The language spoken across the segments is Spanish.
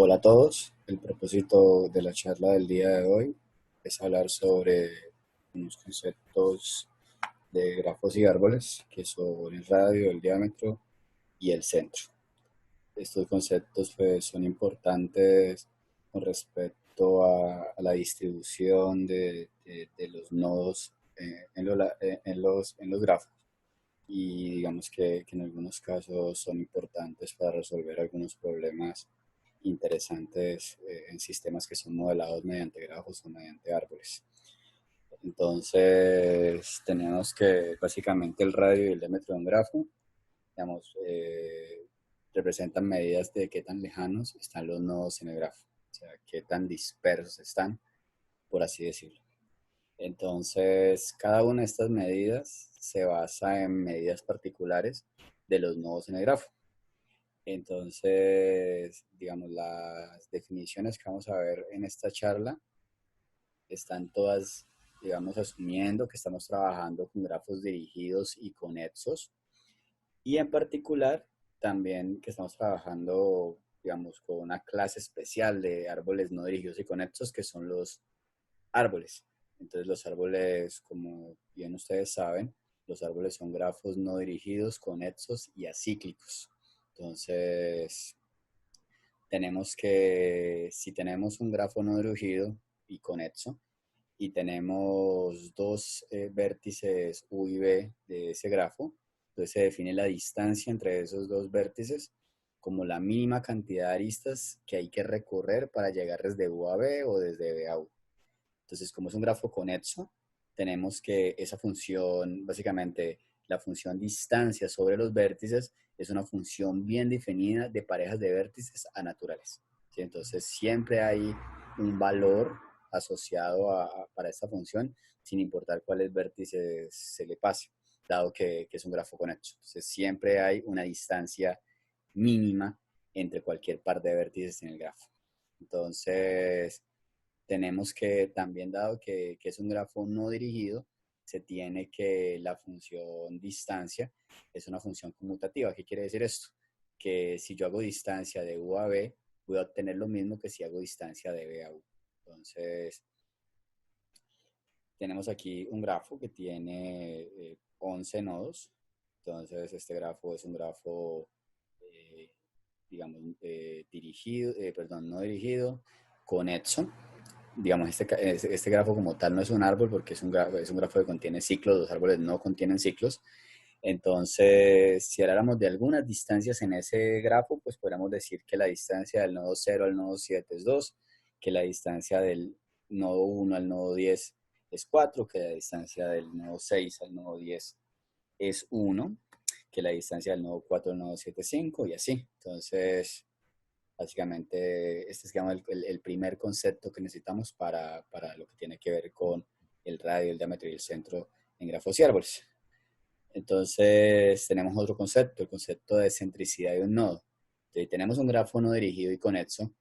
Hola a todos. El propósito de la charla del día de hoy es hablar sobre unos conceptos de grafos y árboles, que son el radio, el diámetro y el centro. Estos conceptos pues, son importantes con respecto a la distribución de los nodos en los grafos y digamos que en algunos casos son importantes para resolver algunos problemas interesantes en sistemas que son modelados mediante grafos o mediante árboles. Entonces, tenemos que básicamente el radio y el diámetro de un grafo, digamos, representan medidas de qué tan lejanos están los nodos en el grafo, o sea, qué tan dispersos están, por así decirlo. Entonces, cada una de estas medidas se basa en medidas particulares de los nodos en el grafo. Entonces, digamos, las definiciones que vamos a ver en esta charla están todas, digamos, asumiendo que estamos trabajando con grafos dirigidos y conexos, y en particular también que estamos trabajando, digamos, con una clase especial de árboles no dirigidos y conexos, que son los árboles. Entonces, los árboles, como bien ustedes saben, los árboles son grafos no dirigidos, conexos y acíclicos. Entonces, tenemos que, si tenemos un grafo no dirigido y conexo, y tenemos dos vértices U y B de ese grafo, entonces se define la distancia entre esos dos vértices como la mínima cantidad de aristas que hay que recorrer para llegar desde U a B o desde B a U. Entonces, como es un grafo conexo, tenemos que esa función, básicamente la función distancia sobre los vértices, es una función bien definida de parejas de vértices anaturales. ¿Sí? Entonces, siempre hay un valor asociado para esta función, sin importar cuáles vértices se le pase, dado que es un grafo conexo. Entonces, siempre hay una distancia mínima entre cualquier par de vértices en el grafo. Entonces, tenemos que también, dado que es un grafo no dirigido, se tiene que la función distancia es una función conmutativa. ¿Qué quiere decir esto? Que si yo hago distancia de U a B, voy a obtener lo mismo que si hago distancia de B a U. Entonces, tenemos aquí un grafo que tiene 11 nodos. Entonces, este grafo es un grafo, eh, digamos, dirigido, perdón, no dirigido, conexo. Digamos, este grafo como tal no es un árbol porque es un grafo que contiene ciclos, los árboles no contienen ciclos. Entonces, si habláramos de algunas distancias en ese grafo, pues podríamos decir que la distancia del nodo 0 al nodo 7 es 2, que la distancia del nodo 1 al nodo 10 es 4, que la distancia del nodo 6 al nodo 10 es 1, que la distancia del nodo 4 al nodo 7 es 5 y así. Entonces, básicamente, este es digamos, el primer concepto que necesitamos para lo que tiene que ver con el radio, el diámetro y el centro en grafos y árboles. Entonces, tenemos otro concepto, el concepto de centricidad de un nodo. Entonces, tenemos un grafo no dirigido y conexo,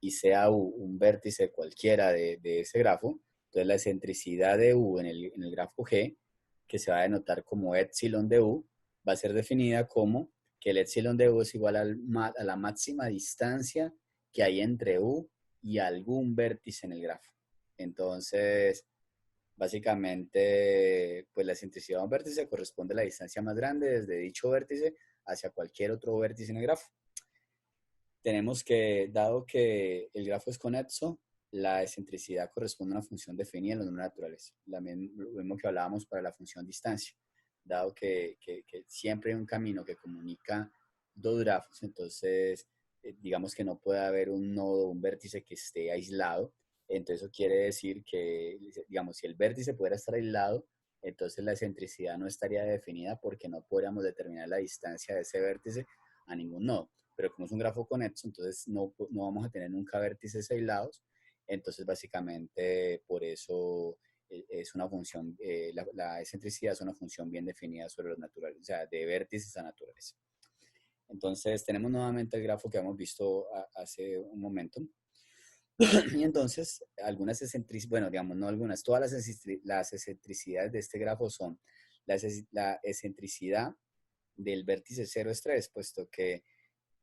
y sea U un vértice cualquiera de ese grafo, entonces la excentricidad de U en el grafo G, que se va a denotar como epsilon de U, va a ser definida como que el epsilon de U es igual a la máxima distancia que hay entre U y algún vértice en el grafo. Entonces, básicamente, pues la excentricidad de un vértice corresponde a la distancia más grande desde dicho vértice hacia cualquier otro vértice en el grafo. Tenemos que, dado que el grafo es conexo, la excentricidad corresponde a una función definida en los números naturales. Lo mismo que hablábamos para la función distancia. Dado que siempre hay un camino que comunica dos grafos, entonces digamos que no puede haber un nodo, un vértice que esté aislado. Entonces eso quiere decir que, digamos, si el vértice pudiera estar aislado, entonces la excentricidad no estaría definida porque no podríamos determinar la distancia de ese vértice a ningún nodo. Pero como es un grafo conexo, entonces no vamos a tener nunca vértices aislados. Entonces, básicamente, por eso es una función, la excentricidad es una función bien definida sobre los naturales, o sea, de vértices a naturales. Entonces, tenemos nuevamente el grafo que hemos visto hace un momento. Y entonces, algunas excentricidades, bueno, digamos, no algunas, todas las excentricidades de este grafo son la excentricidad del vértice 0 es 3, puesto que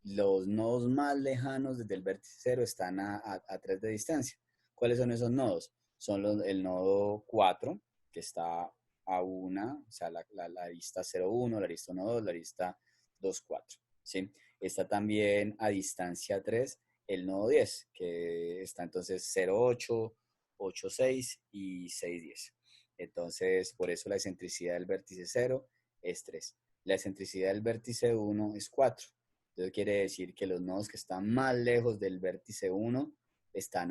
los nodos más lejanos desde el vértice cero están a 3 de distancia. ¿Cuáles son esos nodos? Son el nodo 4, que está a una, o sea, la arista 0,1, la arista 1,2, la arista 2,4. ¿Sí? Está también a distancia 3 el nodo 10, que está entonces 0,8, 8,6 y 6,10. Entonces, por eso la excentricidad del vértice 0 es 3. La excentricidad del vértice 1 es 4. Entonces quiere decir que los nodos que están más lejos del vértice 1 están,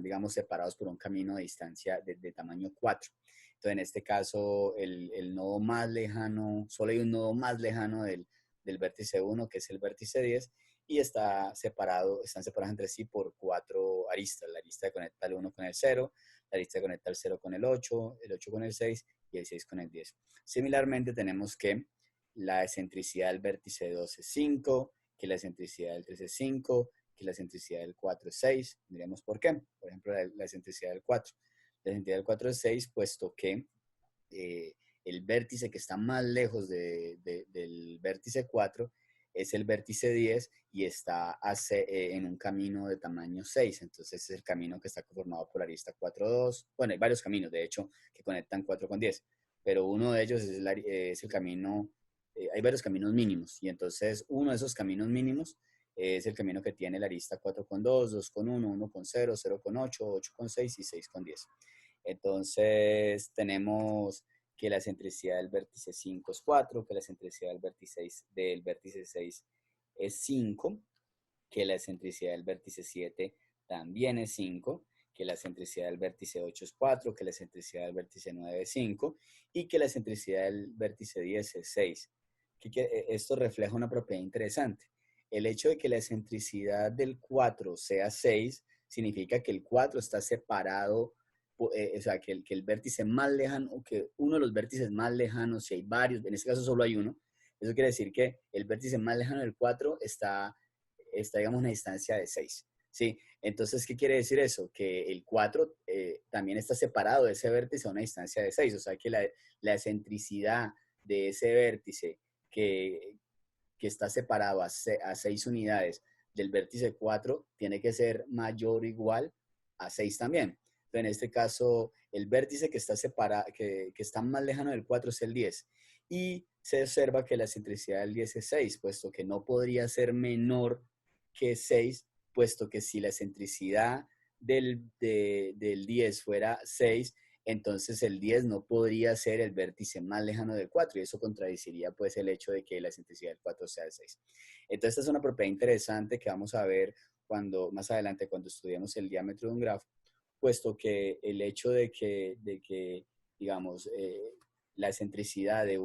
digamos, separados por un camino de distancia de tamaño 4. Entonces, en este caso, el nodo más lejano, solo hay un nodo más lejano del vértice 1, que es el vértice 10, y están separados entre sí por 4 aristas. La arista que conecta el 1 con el 0, la arista que conecta el 0 con el 8 con el 6 y el 6 con el 10. Similarmente, tenemos que la excentricidad del vértice 2 es 5, que la excentricidad del 3 es 5, que la excentricidad del 4 es 6. Miremos por qué. Por ejemplo, la excentricidad del 4. La excentricidad del 4 es 6, puesto que el vértice que está más lejos del vértice 4 es el vértice 10 y está en un camino de tamaño 6. Entonces es el camino que está conformado por la arista 4,2. Bueno, hay varios caminos, de hecho, que conectan 4 con 10, pero uno de ellos es el camino, hay varios caminos mínimos, y entonces uno de esos caminos mínimos es el camino que tiene la arista 4,2, 2,1, 1,0, 0,8, 8,6 y 6,10. Entonces tenemos que la excentricidad del vértice 5 es 4, que la excentricidad del vértice 6 es 5, que la excentricidad del vértice 7 también es 5, que la excentricidad del vértice 8 es 4, que la excentricidad del vértice 9 es 5 y que la excentricidad del vértice 10 es 6. Esto refleja una propiedad interesante. El hecho de que la excentricidad del 4 sea 6 significa que el 4 está separado, o sea, que el vértice más lejano, o que uno de los vértices más lejanos, si hay varios, en este caso solo hay uno, eso quiere decir que el vértice más lejano del 4 está, digamos, a una distancia de 6. ¿Sí? Entonces, ¿qué quiere decir eso? Que el 4 también está separado de ese vértice a una distancia de 6. O sea, que la excentricidad de ese vértice que está separado a 6 unidades del vértice 4 tiene que ser mayor o igual a 6 también. Entonces, en este caso, el vértice que está que está más lejano del 4 es el 10. Y se observa que la excentricidad del 10 es 6, puesto que no podría ser menor que 6, puesto que si la excentricidad del 10 fuera 6, entonces el 10 no podría ser el vértice más lejano del 4 y eso contradiciría pues el hecho de que la excentricidad del 4 sea el 6. Entonces esta es una propiedad interesante que vamos a ver más adelante cuando estudiemos el diámetro de un grafo, puesto que el hecho de que digamos, la excentricidad de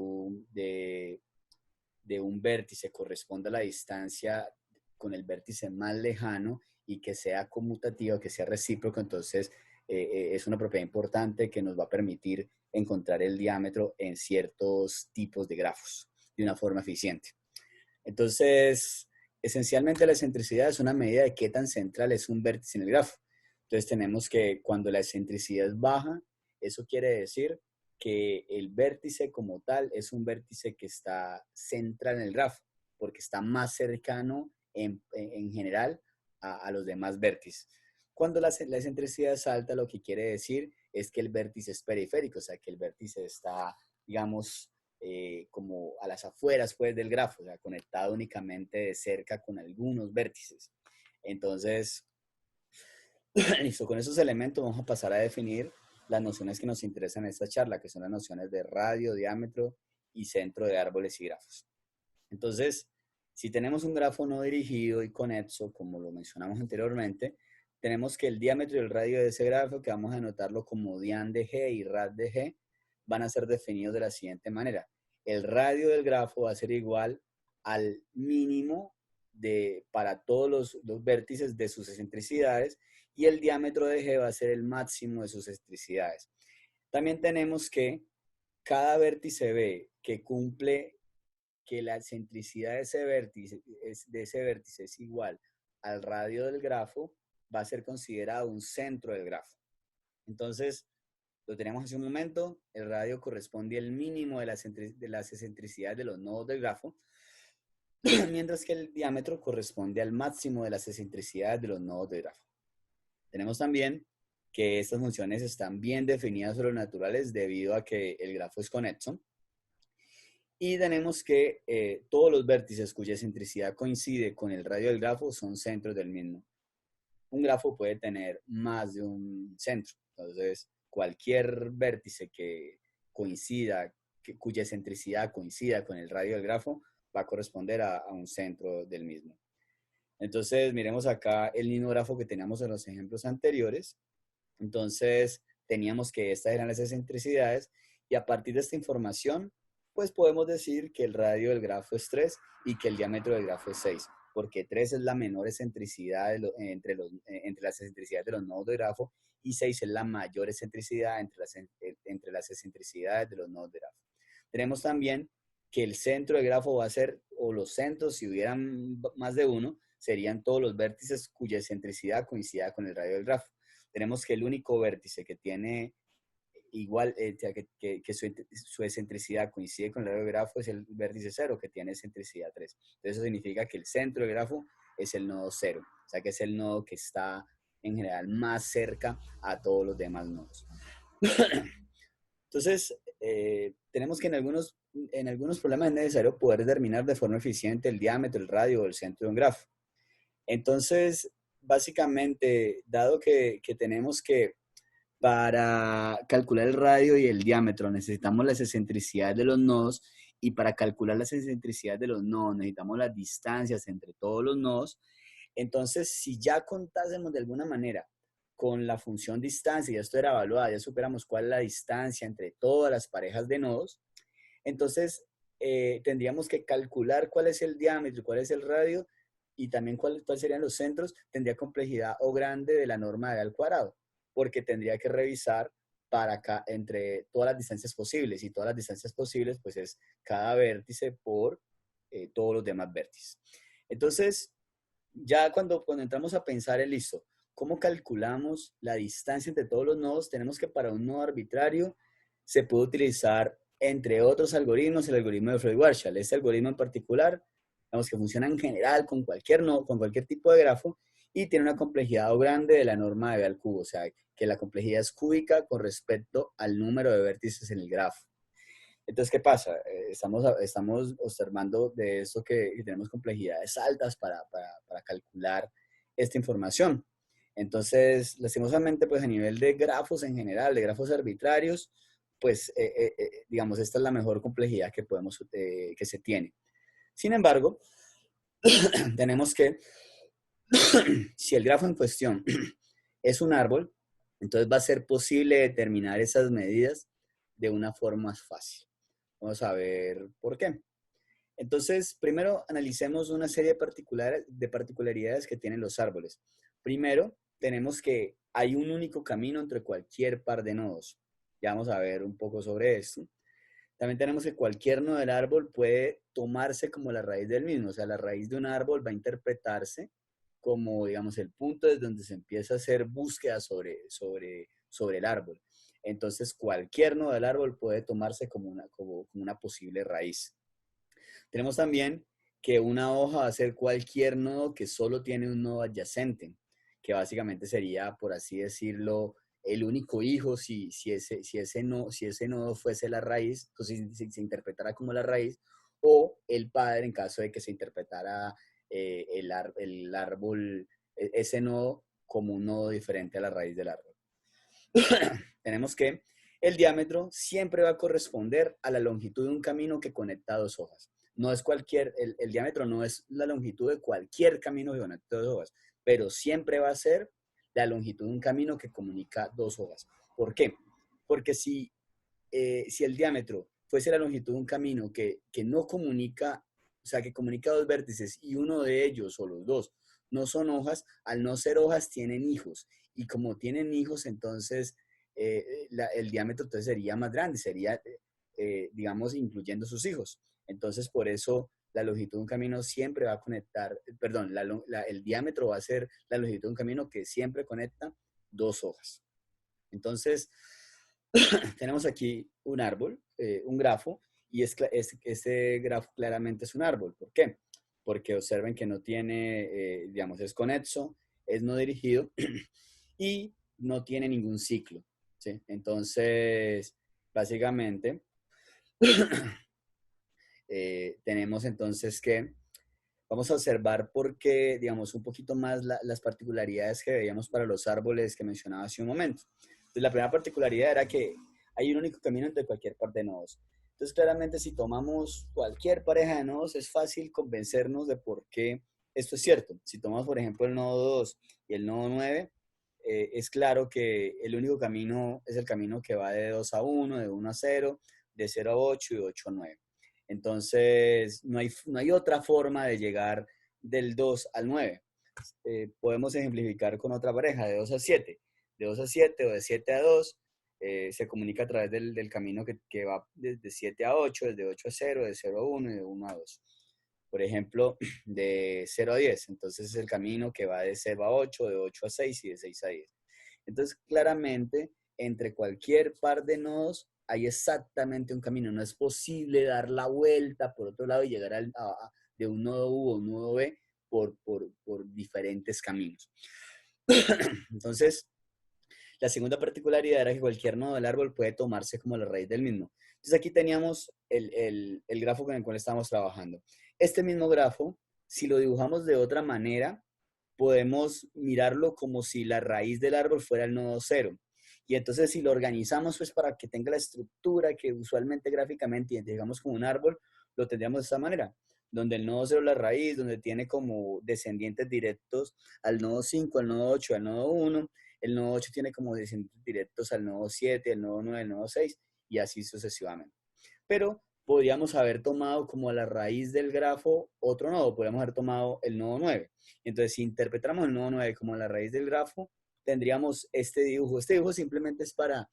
un vértice corresponda a la distancia con el vértice más lejano y que sea conmutativo, que sea recíproco, entonces es una propiedad importante que nos va a permitir encontrar el diámetro en ciertos tipos de grafos de una forma eficiente. Entonces, esencialmente la excentricidad es una medida de qué tan central es un vértice en el grafo. Entonces tenemos que cuando la excentricidad es baja, eso quiere decir que el vértice como tal es un vértice que está central en el grafo, porque está más cercano en general a los demás vértices. Cuando la excentricidad es alta, lo que quiere decir es que el vértice es periférico, o sea, que el vértice está, digamos, como a las afueras pues, del grafo, o sea, conectado únicamente de cerca con algunos vértices. Entonces, listo, con esos elementos vamos a pasar a definir las nociones que nos interesan en esta charla, que son las nociones de radio, diámetro y centro de árboles y grafos. Entonces, si tenemos un grafo no dirigido y conexo, como lo mencionamos anteriormente, tenemos que el diámetro y el radio de ese grafo, que vamos a anotarlo como dian de G y rad de G, van a ser definidos de la siguiente manera. El radio del grafo va a ser igual al mínimo para todos los vértices de sus excentricidades y el diámetro de G va a ser el máximo de sus excentricidades. También tenemos que cada vértice B que cumple que la excentricidad de ese vértice es igual al radio del grafo, va a ser considerado un centro del grafo. Entonces, lo tenemos hace un momento, el radio corresponde al mínimo de las excentricidades de los nodos del grafo. mientras que el diámetro corresponde al máximo de las excentricidades de los nodos de grafo. Tenemos también que estas funciones están bien definidas sobre los naturales debido a que el grafo es conexo. Y tenemos que todos los vértices cuya excentricidad coincide con el radio del grafo son centros del mismo. Un grafo puede tener más de un centro. Entonces, cualquier vértice que coincida, cuya excentricidad coincida con el radio del grafo, va a corresponder a un centro del mismo. Entonces, miremos acá el mismo grafo que teníamos en los ejemplos anteriores. Entonces, teníamos que estas eran las excentricidades y a partir de esta información, pues podemos decir que el radio del grafo es 3 y que el diámetro del grafo es 6, porque 3 es la menor excentricidad entre las excentricidades de los nodos de grafo y 6 es la mayor excentricidad entre las excentricidades de los nodos de grafo. Tenemos también que el centro del grafo va a ser, o los centros, si hubieran más de uno, serían todos los vértices cuya excentricidad coincida con el radio del grafo. Tenemos que el único vértice que tiene igual, que su excentricidad coincide con el radio del grafo es el vértice 0, que tiene excentricidad 3. Entonces eso significa que el centro del grafo es el nodo 0, o sea que es el nodo que está en general más cerca a todos los demás nodos. Entonces, tenemos que en algunos problemas es necesario poder determinar de forma eficiente el diámetro, el radio o el centro de un grafo. Entonces, básicamente, dado que tenemos que para calcular el radio y el diámetro necesitamos las excentricidades de los nodos y para calcular las excentricidades de los nodos necesitamos las distancias entre todos los nodos. Entonces, si ya contásemos de alguna manera con la función distancia, ya esto era evaluada, ya superamos cuál es la distancia entre todas las parejas de nodos, entonces tendríamos que calcular cuál es el diámetro, cuál es el radio y también cuáles serían los centros. Tendría complejidad O grande de la norma de al cuadrado, porque tendría que revisar para acá entre todas las distancias posibles, y todas las distancias posibles pues es cada vértice por todos los demás vértices. Entonces, ya cuando entramos a pensar en listo, ¿cómo calculamos la distancia entre todos los nodos? Tenemos que para un nodo arbitrario se puede utilizar, entre otros algoritmos, el algoritmo de Freud-Warshall. Este algoritmo en particular, digamos que funciona en general con cualquier nodo, con cualquier tipo de grafo, y tiene una complejidad grande de la norma de B al cubo, o sea, que la complejidad es cúbica con respecto al número de vértices en el grafo. Entonces, ¿qué pasa? Estamos observando de esto que tenemos complejidades altas para calcular esta información. Entonces, lastimosamente, pues a nivel de grafos en general, de grafos arbitrarios, pues, digamos, esta es la mejor complejidad que se tiene. Sin embargo, tenemos que, si el grafo en cuestión es un árbol, entonces va a ser posible determinar esas medidas de una forma más fácil. Vamos a ver por qué. Entonces, primero analicemos una serie de particularidades que tienen los árboles. Primero, tenemos que hay un único camino entre cualquier par de nodos. Ya vamos a ver un poco sobre esto. También tenemos que cualquier nodo del árbol puede tomarse como la raíz del mismo. O sea, la raíz de un árbol va a interpretarse como, digamos, el punto desde donde se empieza a hacer búsqueda sobre el árbol. Entonces, cualquier nodo del árbol puede tomarse como una posible raíz. Tenemos también que una hoja va a ser cualquier nodo que solo tiene un nodo adyacente, que básicamente sería, por así decirlo, el único hijo si ese nodo fuese la raíz, entonces se interpretara como la raíz, o el padre en caso de que se interpretara el árbol, ese nodo como un nodo diferente a la raíz del árbol. Tenemos que el diámetro siempre va a corresponder a la longitud de un camino que conecta dos hojas. No es el diámetro no es la longitud de cualquier camino que conecta dos hojas, pero siempre va a ser la longitud de un camino que comunica dos hojas. ¿Por qué? Porque si el diámetro fuese la longitud de un camino que no comunica, o sea, que comunica dos vértices y uno de ellos o los dos no son hojas, al no ser hojas tienen hijos. Y como tienen hijos, entonces el diámetro entonces sería más grande, sería, digamos, incluyendo sus hijos. Entonces, por eso la longitud de un camino siempre va a conectar, perdón, el diámetro va a ser la longitud de un camino que siempre conecta dos hojas. Entonces, tenemos aquí un árbol, un grafo, y este grafo claramente es un árbol. ¿Por qué? porque observen que no tiene, digamos, es conexo, es no dirigido y no tiene ningún ciclo, ¿sí? Entonces, básicamente, tenemos entonces que vamos a observar por qué, digamos, un poquito más las particularidades que veíamos para los árboles que mencionaba hace un momento. Entonces, la primera particularidad era que hay un único camino entre cualquier par de nodos. Entonces, claramente, si tomamos cualquier pareja de nodos, es fácil convencernos de por qué esto es cierto. Si tomamos, por ejemplo, el nodo 2 y el nodo 9, es claro que el único camino es el camino que va de 2 a 1, de 1 a 0, de 0 a 8 y de 8 a 9. Entonces, no hay otra forma de llegar del 2 al 9. Podemos ejemplificar con otra pareja, de 2 a 7. De 2 a 7 o de 7 a 2, se comunica a través del camino que va desde 7 a 8, desde 8 a 0, de 0 a 1 y de 1 a 2. Por ejemplo, de 0 a 10, entonces es el camino que va de 0 a 8, de 8 a 6 y de 6 a 10. Entonces, claramente, entre cualquier par de nodos hay exactamente un camino. No es posible dar la vuelta por otro lado y llegar de un nodo U a un nodo B por diferentes caminos. Entonces, la segunda particularidad era que cualquier nodo del árbol puede tomarse como la raíz del mismo. Entonces, aquí teníamos el grafo con el cual estábamos trabajando. Este mismo grafo, si lo dibujamos de otra manera, podemos mirarlo como si la raíz del árbol fuera el nodo 0. Y entonces si lo organizamos pues para que tenga la estructura que usualmente gráficamente identificamos como un árbol, lo tendríamos de esta manera, donde el nodo 0 es la raíz, donde tiene como descendientes directos al nodo 5, al nodo 8, al nodo 1, el nodo 8 tiene como descendientes directos al nodo 7, al nodo 9, al nodo 6 y así sucesivamente. Pero podríamos haber tomado como la raíz del grafo otro nodo, podríamos haber tomado el nodo 9. Entonces, si interpretamos el nodo 9 como la raíz del grafo, tendríamos este dibujo. Este dibujo simplemente es para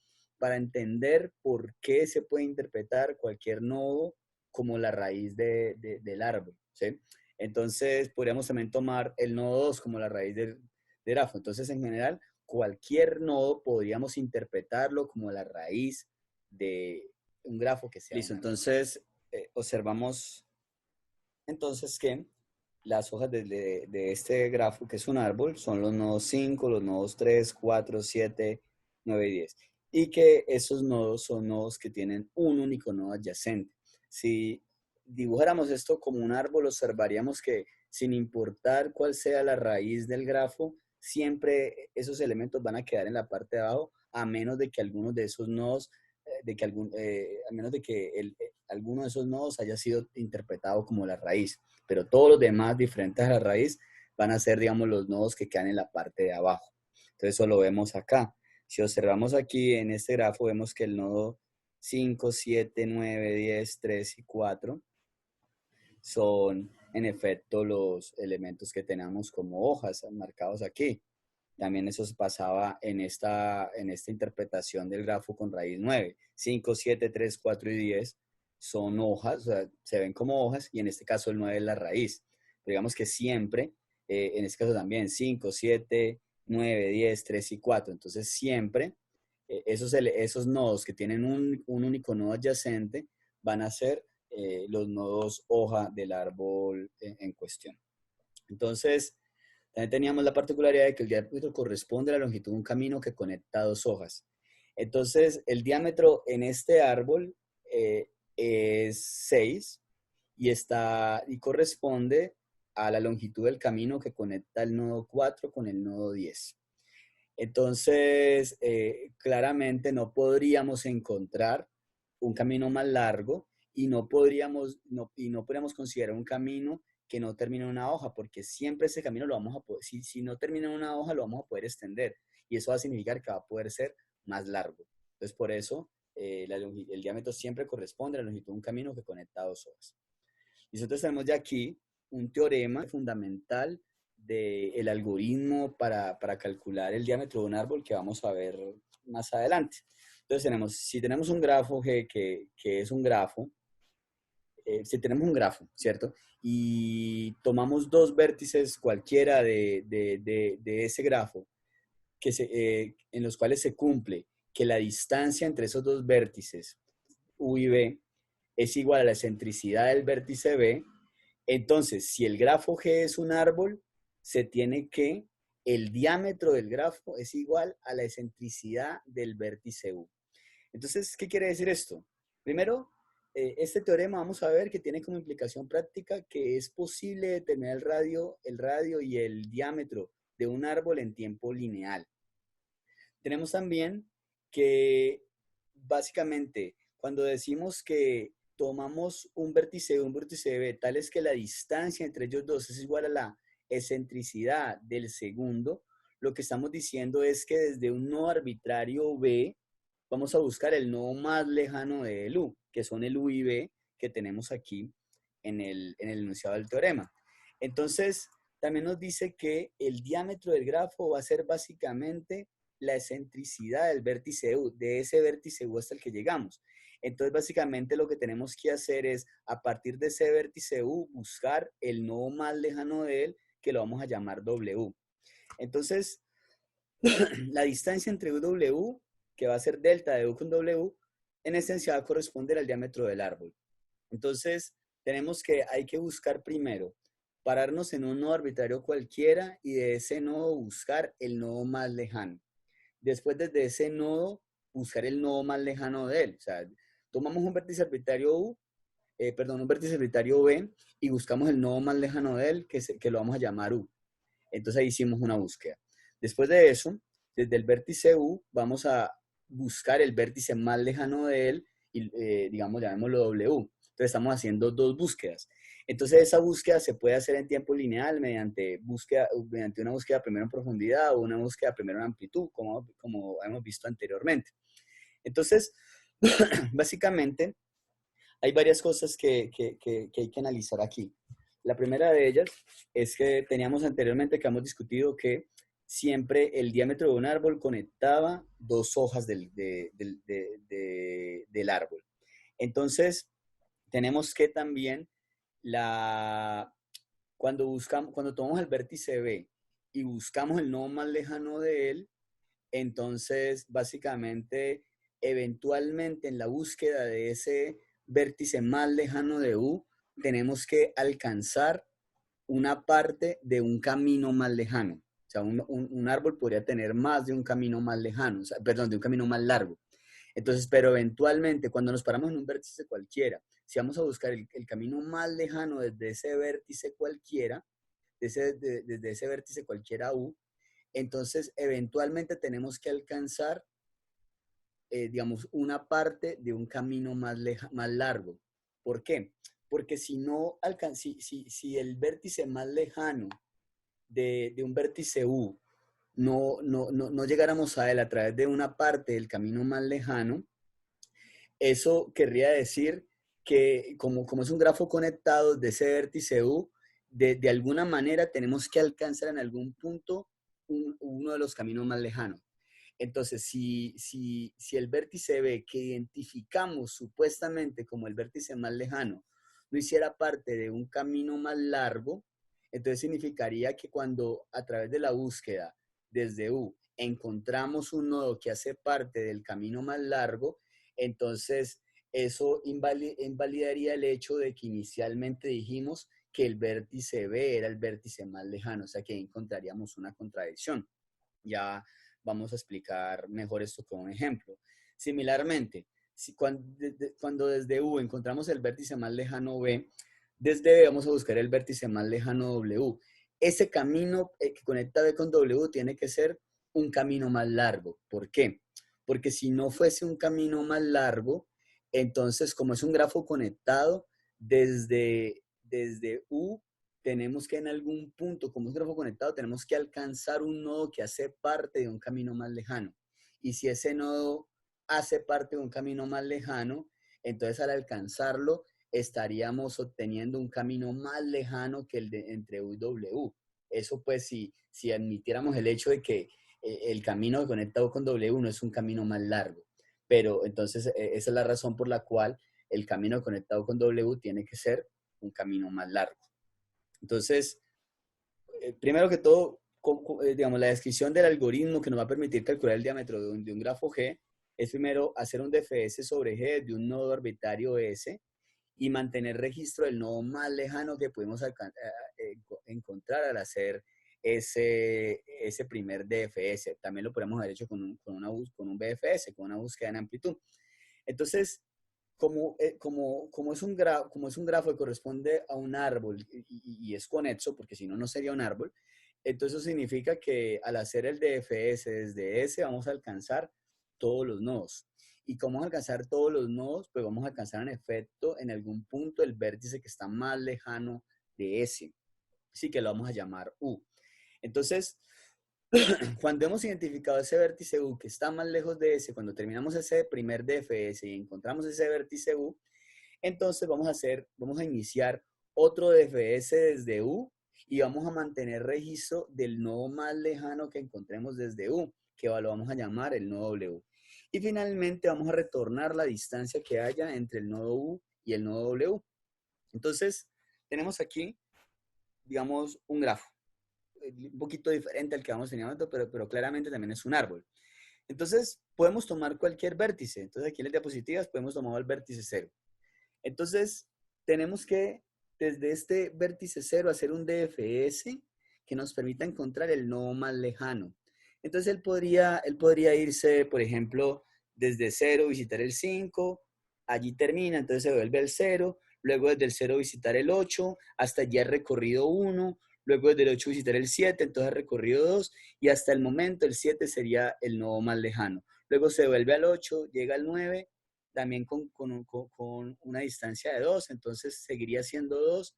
entender por qué se puede interpretar cualquier nodo como la raíz del árbol, ¿sí? Entonces, podríamos también tomar el nodo 2 como la raíz del grafo. Entonces, en general, cualquier nodo podríamos interpretarlo como la raíz de un grafo que sea. Listo, entonces observamos entonces que las hojas de este grafo, que es un árbol, son los nodos 5, los nodos 3, 4, 7, 9 y 10. Y que esos nodos son nodos que tienen un único nodo adyacente. Si dibujáramos esto como un árbol, observaríamos que sin importar cuál sea la raíz del grafo, siempre esos elementos van a quedar en la parte de abajo, a menos de que algunos de esos nodos, a menos de que alguno de esos nodos haya sido interpretado como la raíz. Pero todos los demás diferentes a la raíz van a ser, digamos, los nodos que quedan en la parte de abajo. Entonces eso lo vemos acá. Si observamos aquí en este grafo, vemos que el nodo 5, 7, 9, 10, 3 y 4 son en efecto los elementos que tenemos como hojas marcados aquí. También eso se pasaba en esta interpretación del grafo con raíz 9. 5, 7, 3, 4 y 10 son hojas, o sea, se ven como hojas, y en este caso el 9 es la raíz. Pero digamos que siempre, en este caso también, 5, 7, 9, 10, 3 y 4. Entonces siempre esos nodos que tienen un único nodo adyacente van a ser los nodos hoja del árbol en cuestión. Entonces, también teníamos la particularidad de que el diámetro corresponde a la longitud de un camino que conecta dos hojas. Entonces, el diámetro en este árbol es 6 y corresponde a la longitud del camino que conecta el nodo 4 con el nodo 10. Entonces, claramente no podríamos encontrar un camino más largo y no podríamos considerar un camino que no termina en una hoja, porque siempre ese camino lo vamos a poder, si no termina en una hoja, lo vamos a poder extender, y eso va a significar que va a poder ser más largo. Entonces, por eso, el diámetro siempre corresponde a la longitud de un camino que conecta dos hojas. Y nosotros tenemos ya aquí un teorema fundamental del algoritmo para calcular el diámetro de un árbol que vamos a ver más adelante. Entonces, si tenemos un grafo que es un grafo, si tenemos un grafo, ¿cierto? Y tomamos dos vértices cualquiera de ese grafo, en los cuales se cumple que la distancia entre esos dos vértices, U y B, es igual a la excentricidad del vértice B, Entonces, si el grafo G es un árbol, se tiene que el diámetro del grafo es igual a la excentricidad del vértice U. Entonces, ¿qué quiere decir esto? Primero, este teorema vamos a ver que tiene como implicación práctica que es posible determinar el radio y el diámetro de un árbol en tiempo lineal. Tenemos también que básicamente cuando decimos que tomamos un vértice A y un vértice B, tal es que la distancia entre ellos dos es igual a la excentricidad del segundo, lo que estamos diciendo es que desde un nodo arbitrario B vamos a buscar el nodo más lejano del U, que son el U y B que tenemos aquí en el enunciado del teorema. Entonces, también nos dice que el diámetro del grafo va a ser básicamente la excentricidad del vértice U, de ese vértice U hasta el que llegamos. Entonces, básicamente lo que tenemos que hacer es, a partir de ese vértice U, buscar el nodo más lejano de él, que lo vamos a llamar W. Entonces, la distancia entre U y W, que va a ser delta de U con W, en esencia va a corresponder al diámetro del árbol. Entonces, tenemos que, hay que buscar primero, pararnos en un nodo arbitrario cualquiera y de ese nodo buscar el nodo más lejano. Después, desde ese nodo, buscar el nodo más lejano de él. O sea, tomamos un vértice arbitrario un vértice arbitrario B y buscamos el nodo más lejano de él, que lo vamos a llamar U. Entonces ahí hicimos una búsqueda. Después de eso, desde el vértice U, vamos a buscar el vértice más lejano de él y, digamos, llamémoslo W. Entonces estamos haciendo dos búsquedas. Entonces esa búsqueda se puede hacer en tiempo lineal mediante una búsqueda primero en profundidad o una búsqueda primero en amplitud, como hemos visto anteriormente. Entonces, básicamente, hay varias cosas que hay que analizar aquí. La primera de ellas es que teníamos anteriormente que hemos discutido que siempre el diámetro de un árbol conectaba dos hojas del árbol. Entonces, tenemos que también cuando tomamos el vértice B y buscamos el nodo más lejano de él, entonces básicamente eventualmente en la búsqueda de ese vértice más lejano de U, tenemos que alcanzar una parte de un camino más lejano. O sea, un árbol podría tener más de un camino más lejano, o sea, perdón, de un camino más largo. Entonces, pero eventualmente, cuando nos paramos en un vértice cualquiera, si vamos a buscar el camino más lejano desde ese vértice cualquiera, desde ese vértice cualquiera U, entonces eventualmente tenemos que alcanzar, digamos, una parte de un camino más largo. ¿Por qué? Porque si el vértice más lejano de un vértice U no llegáramos a él a través de una parte del camino más lejano, eso querría decir que como es un grafo conectado de ese vértice U, de alguna manera tenemos que alcanzar en algún punto uno de los caminos más lejanos. Entonces, si el vértice B que identificamos supuestamente como el vértice más lejano no hiciera parte de un camino más largo, entonces significaría que cuando a través de la búsqueda desde U encontramos un nodo que hace parte del camino más largo, entonces eso invalidaría el hecho de que inicialmente dijimos que el vértice B era el vértice más lejano, o sea que encontraríamos una contradicción. Ya vamos a explicar mejor esto con un ejemplo. Similarmente, cuando desde U encontramos el vértice más lejano B, desde B vamos a buscar el vértice más lejano W. Ese camino que conecta B con W tiene que ser un camino más largo. ¿Por qué? Porque si no fuese un camino más largo, entonces como es un grafo conectado, desde U tenemos que en algún punto, como es un grafo conectado, tenemos que alcanzar un nodo que hace parte de un camino más lejano. Y si ese nodo hace parte de un camino más lejano, entonces al alcanzarlo estaríamos obteniendo un camino más lejano que el de entre U y W. Eso pues si admitiéramos el hecho de que el camino conectado con W no es un camino más largo. Pero entonces esa es la razón por la cual el camino conectado con W tiene que ser un camino más largo. Entonces, primero que todo, digamos, la descripción del algoritmo que nos va a permitir calcular el diámetro de un grafo G es primero hacer un DFS sobre G de un nodo arbitrario S y mantener registro del nodo más lejano que pudimos encontrar al hacer ese primer DFS. También lo podemos haber hecho con un BFS, con una búsqueda en amplitud. Entonces, como es un grafo que corresponde a un árbol y es conexo, porque si no, no sería un árbol, entonces eso significa que al hacer el DFS desde S vamos a alcanzar todos los nodos. Y como vamos a alcanzar todos los nodos, pues vamos a alcanzar en efecto en algún punto el vértice que está más lejano de S. Así que lo vamos a llamar U. Entonces, cuando hemos identificado ese vértice U que está más lejos de S, cuando terminamos ese primer DFS y encontramos ese vértice U, entonces vamos a iniciar otro DFS desde U y vamos a mantener registro del nodo más lejano que encontremos desde U, que lo vamos a llamar el nodo W. Y finalmente vamos a retornar la distancia que haya entre el nodo U y el nodo W. Entonces, tenemos aquí, digamos, un grafo un poquito diferente al que vamos teniendo, pero claramente también es un árbol. Entonces, podemos tomar cualquier vértice. Entonces, aquí en las diapositivas podemos tomar el vértice 0. Entonces, tenemos que, desde este vértice 0, hacer un DFS que nos permita encontrar el nodo más lejano. Entonces, él podría irse, por ejemplo, desde 0, visitar el 5, allí termina, entonces se vuelve al 0, luego desde el 0 visitar el 8, hasta allí ha recorrido 1, luego desde el 8 visitar el 7, entonces recorrido 2, y hasta el momento el 7 sería el nodo más lejano. Luego se vuelve al 8, llega al 9, también con una distancia de 2, entonces seguiría siendo 2,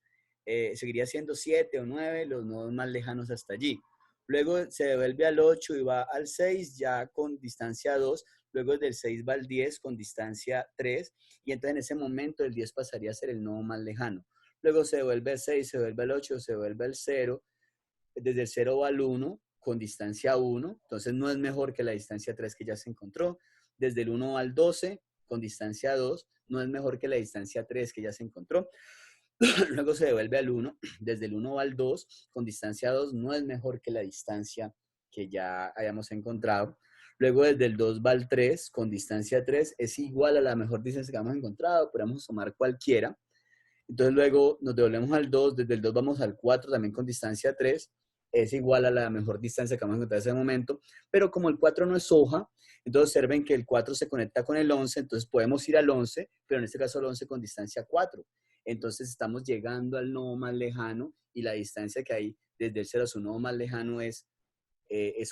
seguiría siendo 7 o 9, los nodos más lejanos hasta allí. Luego se devuelve al 8 y va al 6, ya con distancia 2, luego del 6 va al 10 con distancia 3, y entonces en ese momento el 10 pasaría a ser el nodo más lejano. Luego se devuelve al 6, se devuelve al 8, se devuelve al 0. Desde el 0 va al 1 con distancia 1. Entonces no es mejor que la distancia 3 que ya se encontró. Desde el 1 va al 12 con distancia 2. No es mejor que la distancia 3 que ya se encontró. Luego se devuelve al 1. Desde el 1 va al 2 con distancia 2. No es mejor que la distancia que ya hayamos encontrado. Luego desde el 2 va al 3 con distancia 3. Es igual a la mejor distancia que hemos encontrado. Podemos tomar cualquiera. Entonces luego nos devolvemos al 2, desde el 2 vamos al 4 también con distancia 3, es igual a la mejor distancia que vamos a encontrar en ese momento, pero como el 4 no es hoja, entonces observen que el 4 se conecta con el 11, entonces podemos ir al 11, pero en este caso el 11 con distancia 4. Entonces estamos llegando al nodo más lejano y la distancia que hay desde el 0 a su nodo más lejano es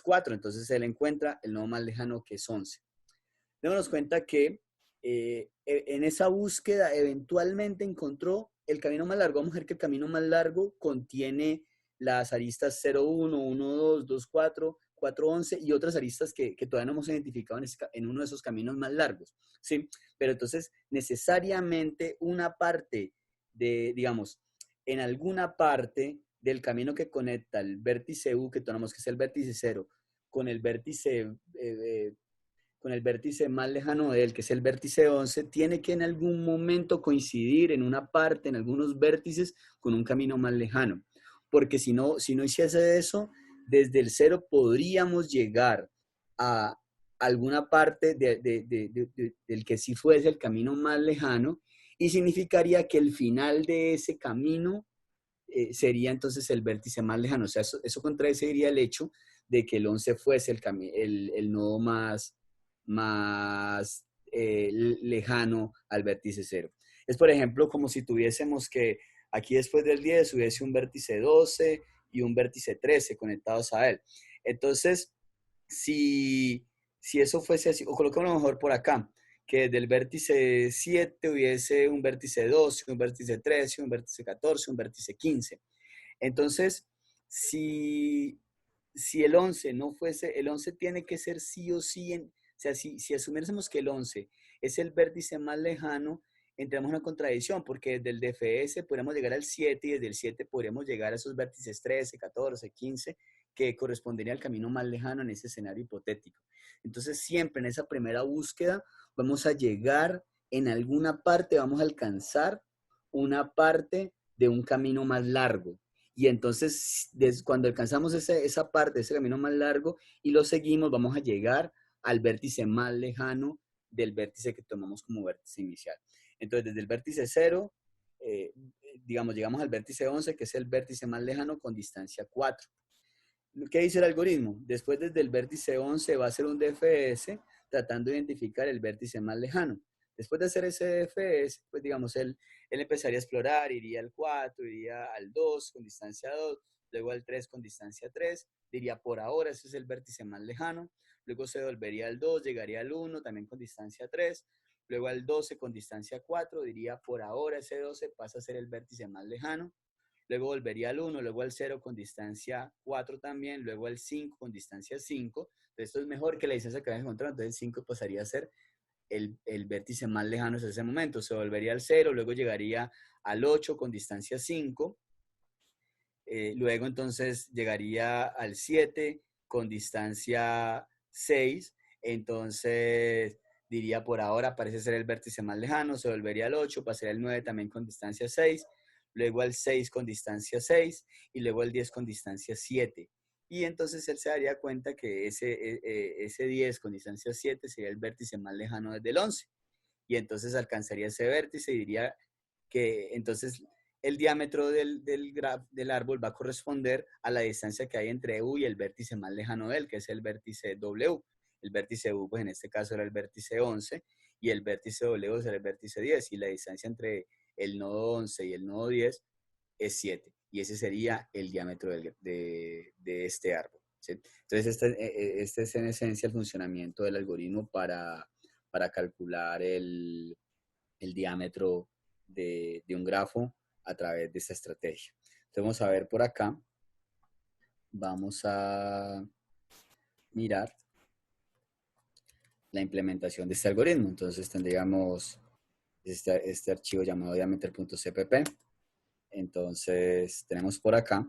4, entonces él encuentra el nodo más lejano que es 11. Démonos cuenta que en esa búsqueda eventualmente encontró el camino más largo. Vamos a ver que el camino más largo contiene las aristas 0, 1, 1, 2, 2, 4, 4, 11 y otras aristas que todavía no hemos identificado en uno de esos caminos más largos, ¿sí? Pero entonces necesariamente una parte de, digamos, en alguna parte del camino que conecta el vértice U, que tomamos que es el vértice 0, con el vértice más lejano de él, que es el vértice 11, tiene que en algún momento coincidir en una parte, en algunos vértices, con un camino más lejano. Porque si no hiciese eso, desde el 0 podríamos llegar a alguna parte del que sí fuese el camino más lejano y significaría que el final de ese camino sería entonces el vértice más lejano. O sea, eso contradeciría el hecho de que el 11 fuese el nodo más lejano al vértice 0. Es, por ejemplo, como si tuviésemos que aquí después del 10 hubiese un vértice 12 y un vértice 13 conectados a él. Entonces, si eso fuese así, o coloquemos mejor por acá, que del vértice 7 hubiese un vértice 12, un vértice 13, un vértice 14, un vértice 15. Entonces, si el 11 no fuese, el 11 tiene que ser sí o sí, o sea, si asumiésemos que el 11 es el vértice más lejano, entramos en una contradicción, porque desde el DFS podríamos llegar al 7 y desde el 7 podríamos llegar a esos vértices 13, 14, 15, que correspondería al camino más lejano en ese escenario hipotético. Entonces, siempre en esa primera búsqueda vamos a llegar en alguna parte, vamos a alcanzar una parte de un camino más largo. Y entonces, cuando alcanzamos esa parte, ese camino más largo, y lo seguimos, vamos a llegar al vértice más lejano del vértice que tomamos como vértice inicial. Entonces, desde el vértice 0 digamos, llegamos al vértice 11, que es el vértice más lejano con distancia 4. ¿Qué dice el algoritmo? Después desde el vértice 11 va a hacer un DFS tratando de identificar el vértice más lejano. Después de hacer ese DFS, pues digamos, él empezaría a explorar, iría al 4, iría al 2 con distancia 2, luego al 3 con distancia 3, diría por ahora ese es el vértice más lejano, luego se volvería al 2, llegaría al 1 también con distancia 3, luego al 12 con distancia 4, diría por ahora ese 12 pasa a ser el vértice más lejano, luego volvería al 1, luego al 0 con distancia 4 también, luego al 5 con distancia 5. Entonces esto es mejor que la distancia que habían encontrado, entonces el 5 pasaría a ser el vértice más lejano en ese momento. Se volvería al 0, luego llegaría al 8 con distancia 5, luego entonces llegaría al 7 con distancia 6, entonces diría por ahora parece ser el vértice más lejano, se volvería al 8, pasaría al 9 también con distancia 6, luego al 6 con distancia 6 y luego al 10 con distancia 7. Y entonces él se daría cuenta que ese 10 con distancia 7 sería el vértice más lejano desde el 11. Y entonces alcanzaría ese vértice y diría que entonces el diámetro del árbol va a corresponder a la distancia que hay entre U y el vértice más lejano de él, que es el vértice W. El vértice U, pues en este caso era el vértice 11 y el vértice W era el vértice 10 y la distancia entre el nodo 11 y el nodo 10 es 7 y ese sería el diámetro de este árbol. ¿Sí? Entonces este es en esencia el funcionamiento del algoritmo para calcular el diámetro de un grafo a través de esta estrategia. Entonces vamos a ver por acá, vamos a mirar la implementación de este algoritmo. Entonces tendríamos este archivo llamado diameter.cpp. Entonces tenemos por acá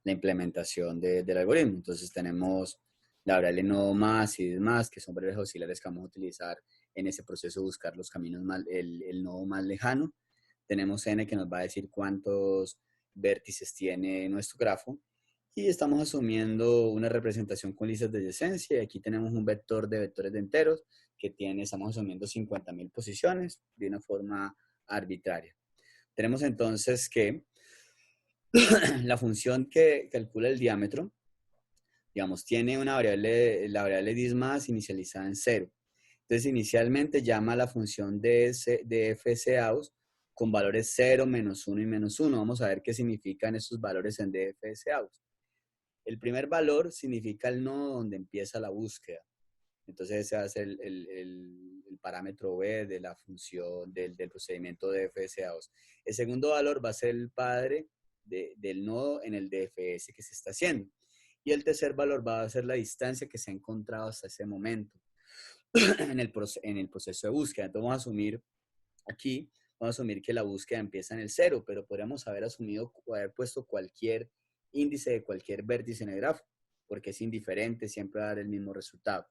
la implementación del algoritmo. Entonces tenemos la variable nodo más y demás, que son variables auxiliares que vamos a utilizar en ese proceso de buscar los caminos el nodo más lejano. Tenemos n que nos va a decir cuántos vértices tiene nuestro grafo. Y estamos asumiendo una representación con listas de adyacencia. Y aquí tenemos un vector de vectores de enteros que estamos asumiendo 50.000 posiciones de una forma arbitraria. Tenemos entonces que la función que calcula el diámetro, digamos, tiene una variable, la variable dismas inicializada en 0. Entonces, inicialmente llama a la función de dfsaus con valores 0, menos 1 y menos 1. Vamos a ver qué significan esos valores en dfsaus. El primer valor significa el nodo donde empieza la búsqueda. Entonces, ese va a ser el parámetro B de la función del procedimiento de dfsaus. El segundo valor va a ser el padre del nodo en el DFS que se está haciendo. Y el tercer valor va a ser la distancia que se ha encontrado hasta ese momento en el proceso de búsqueda. Entonces vamos a asumir aquí, vamos a asumir que la búsqueda empieza en el 0, pero podríamos haber asumido o haber puesto cualquier índice de cualquier vértice en el grafo, porque es indiferente, siempre va a dar el mismo resultado.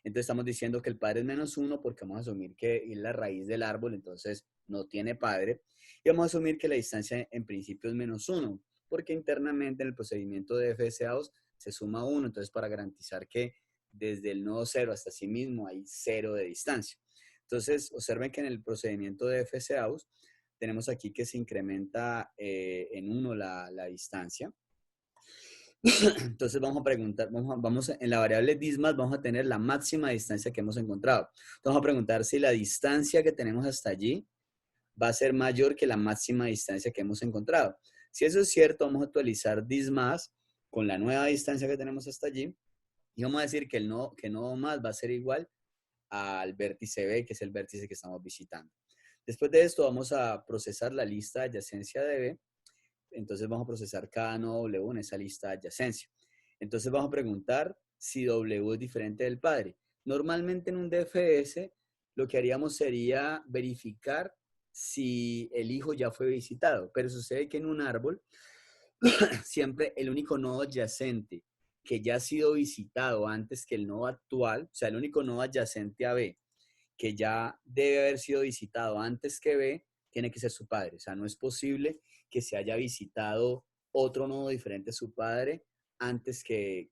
Entonces estamos diciendo que el padre es menos 1 porque vamos a asumir que es la raíz del árbol, entonces no tiene padre. Y vamos a asumir que la distancia en principio es menos 1, porque internamente en el procedimiento de FSAOS se suma 1, entonces para garantizar que desde el nodo 0 hasta sí mismo hay 0 de distancia. Entonces observen que en el procedimiento de FSAOS tenemos aquí que se incrementa en 1 la distancia. Entonces vamos a preguntar, en la variable dismas vamos a tener la máxima distancia que hemos encontrado. Entonces vamos a preguntar si la distancia que tenemos hasta allí va a ser mayor que la máxima distancia que hemos encontrado. Si eso es cierto, vamos a actualizar dismas con la nueva distancia que tenemos hasta allí y vamos a decir que el nodo más va a ser igual al vértice B, que es el vértice que estamos visitando. Después de esto vamos a procesar la lista de adyacencia de B. Entonces vamos a procesar cada nodo W en esa lista de adyacencia. Entonces vamos a preguntar si W es diferente del padre. Normalmente en un DFS lo que haríamos sería verificar si el hijo ya fue visitado, pero sucede que en un árbol siempre el único nodo adyacente que ya ha sido visitado antes que el nodo actual, o sea, el único nodo adyacente a B que ya debe haber sido visitado antes que B, tiene que ser su padre. O sea, no es posible que se haya visitado otro nodo diferente a su padre antes que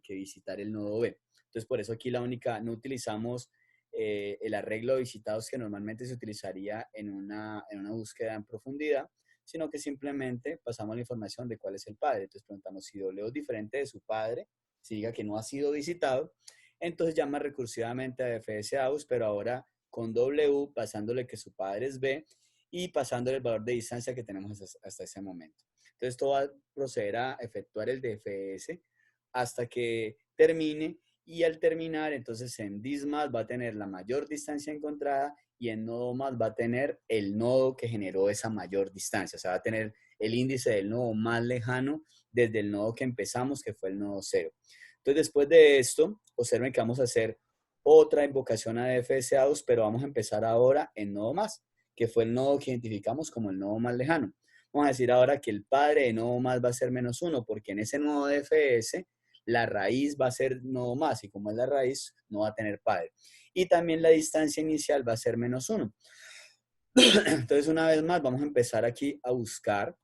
visitar el nodo B. Entonces, por eso aquí no utilizamos el arreglo de visitados que normalmente se utilizaría en una búsqueda en profundidad, sino que simplemente pasamos la información de cuál es el padre. Entonces preguntamos si W es diferente de su padre, si diga que no ha sido visitado, entonces llama recursivamente a FSAUS, pero ahora con W, pasándole que su padre es B y pasándole el valor de distancia que tenemos hasta ese momento. Entonces, esto va a proceder a efectuar el DFS hasta que termine y al terminar, entonces en DISMAS va a tener la mayor distancia encontrada y en nodo más va a tener el nodo que generó esa mayor distancia. O sea, va a tener el índice del nodo más lejano desde el nodo que empezamos, que fue el nodo 0. Entonces, después de esto, observen que vamos a hacer otra invocación a DFSAUS, pero vamos a empezar ahora en nodo más, que fue el nodo que identificamos como el nodo más lejano. Vamos a decir ahora que el padre de nodo más va a ser -1, porque en ese nodo DFS la raíz va a ser nodo más, y como es la raíz, no va a tener padre. Y también la distancia inicial va a ser -1. Entonces, una vez más, vamos a empezar aquí a buscar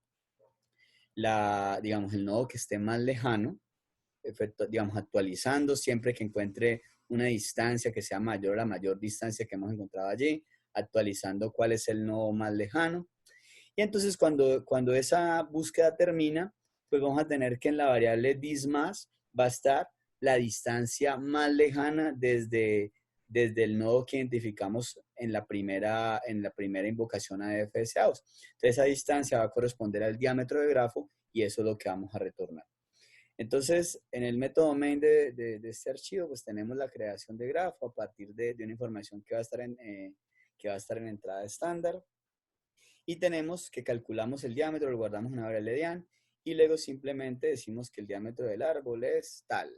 digamos, el nodo que esté más lejano, digamos, actualizando siempre que encuentre una distancia que sea mayor a la mayor distancia que hemos encontrado allí, actualizando cuál es el nodo más lejano. Y entonces cuando esa búsqueda termina, pues vamos a tener que en la variable dismas va a estar la distancia más lejana desde el nodo que identificamos en la primera invocación a DFSAUS. Entonces esa distancia va a corresponder al diámetro de grafo y eso es lo que vamos a retornar. Entonces, en el método main de este archivo, pues tenemos la creación de grafo a partir de una información que va a estar en entrada estándar. Y tenemos que calculamos el diámetro, lo guardamos en una variable dian, y luego simplemente decimos que el diámetro del árbol es tal,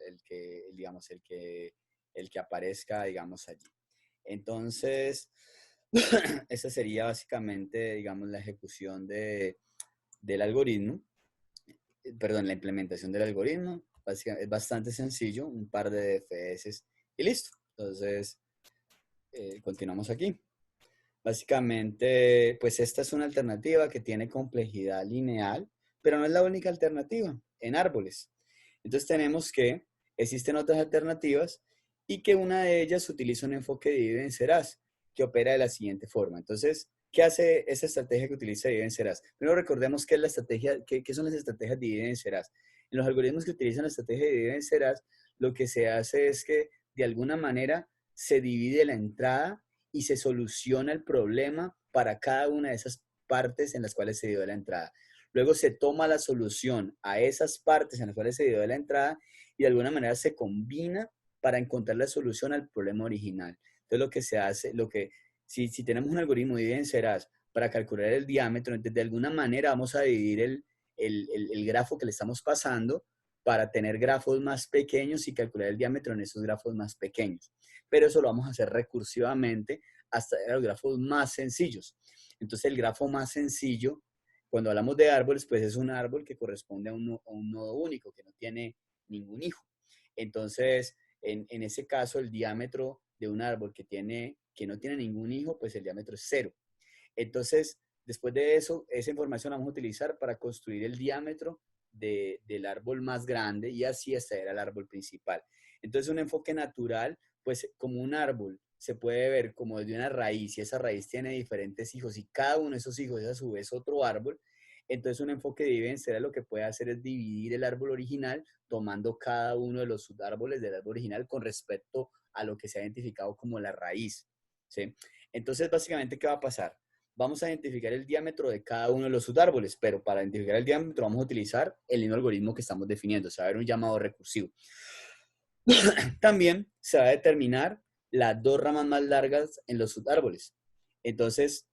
digamos, el que aparezca, digamos, allí. Entonces, esa sería básicamente, digamos, la ejecución del algoritmo. Perdón, la implementación del algoritmo. Es bastante sencillo, un par de DFS y listo. Entonces, continuamos aquí. Básicamente, pues esta es una alternativa que tiene complejidad lineal, pero no es la única alternativa en árboles. Entonces tenemos que existen otras alternativas y que una de ellas utiliza un enfoque de divide en Serás, que opera de la siguiente forma. Entonces, ¿qué hace esa estrategia que utiliza divide en Serás? Primero recordemos qué es la estrategia, qué son las estrategias de divide en Serás. En los algoritmos que utilizan la estrategia de divide en Serás, lo que se hace es que de alguna manera se divide la entrada y se soluciona el problema para cada una de esas partes en las cuales se dio la entrada. Luego se toma la solución a esas partes en las cuales se dio la entrada y de alguna manera se combina para encontrar la solución al problema original. Entonces lo que se hace, si tenemos un algoritmo de divide en Serás para calcular el diámetro, entonces de alguna manera vamos a dividir el grafo que le estamos pasando para tener grafos más pequeños y calcular el diámetro en esos grafos más pequeños. Pero eso lo vamos a hacer recursivamente hasta los grafos más sencillos. Entonces el grafo más sencillo, cuando hablamos de árboles, pues es un árbol que corresponde a un nodo único, que no tiene ningún hijo. Entonces, en ese caso, el diámetro de un árbol que no tiene ningún hijo, pues el diámetro es 0. Entonces, después de eso, esa información la vamos a utilizar para construir el diámetro del árbol más grande y así hasta era el árbol principal. Entonces, un enfoque natural, pues como un árbol se puede ver como desde una raíz y esa raíz tiene diferentes hijos y cada uno de esos hijos es a su vez otro árbol. Entonces, un enfoque de divide en Serás lo que puede hacer es dividir el árbol original tomando cada uno de los subárboles del árbol original con respecto a lo que se ha identificado como la raíz, ¿sí? Entonces, básicamente, ¿qué va a pasar? Vamos a identificar el diámetro de cada uno de los subárboles, pero para identificar el diámetro vamos a utilizar el mismo algoritmo que estamos definiendo, o sea, un llamado recursivo. También se va a determinar las dos ramas más largas en los subárboles. Entonces,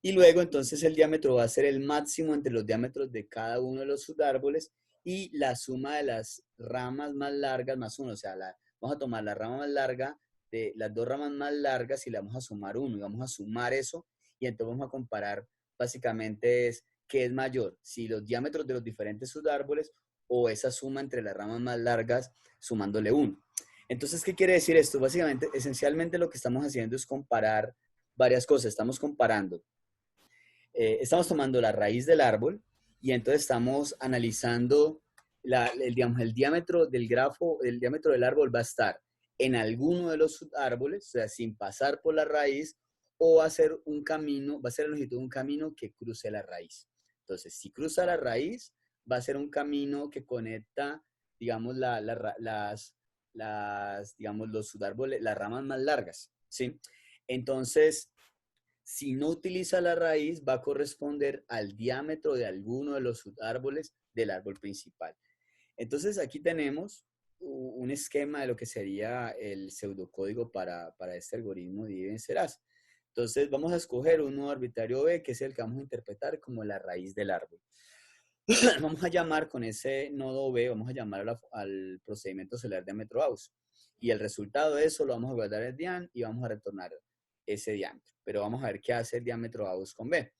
y luego entonces el diámetro va a ser el máximo entre los diámetros de cada uno de los subárboles y la suma de las ramas más largas más 1. O sea, vamos a tomar la rama más larga de las dos ramas más largas y le vamos a sumar 1 y vamos a sumar eso y entonces vamos a comparar básicamente qué es mayor, si los diámetros de los diferentes subárboles o esa suma entre las ramas más largas sumándole 1. Entonces, ¿qué quiere decir esto? Básicamente, esencialmente lo que estamos haciendo es comparar varias cosas. Estamos comparando, estamos tomando la raíz del árbol y entonces estamos analizando, digamos, el diámetro del grafo, el diámetro del árbol va a estar en alguno de los subárboles, o sea, sin pasar por la raíz, o va a ser un camino, va a ser la longitud de un camino que cruce la raíz. Entonces, si cruza la raíz, va a ser un camino que conecta, digamos, digamos, los subárboles, las ramas más largas, ¿sí? Entonces, si no utiliza la raíz, va a corresponder al diámetro de alguno de los subárboles del árbol principal. Entonces, aquí tenemos un esquema de lo que sería el pseudocódigo para este algoritmo de vencerás. Entonces, vamos a escoger un nodo arbitrario B, que es el que vamos a interpretar como la raíz del árbol. Vamos a llamar con ese nodo B, vamos a llamar al procedimiento celular diámetro Gauss. Y el resultado de eso lo vamos a guardar en DIAN y vamos a retornar ese diámetro. Pero vamos a ver qué hace el diámetro Gauss con B.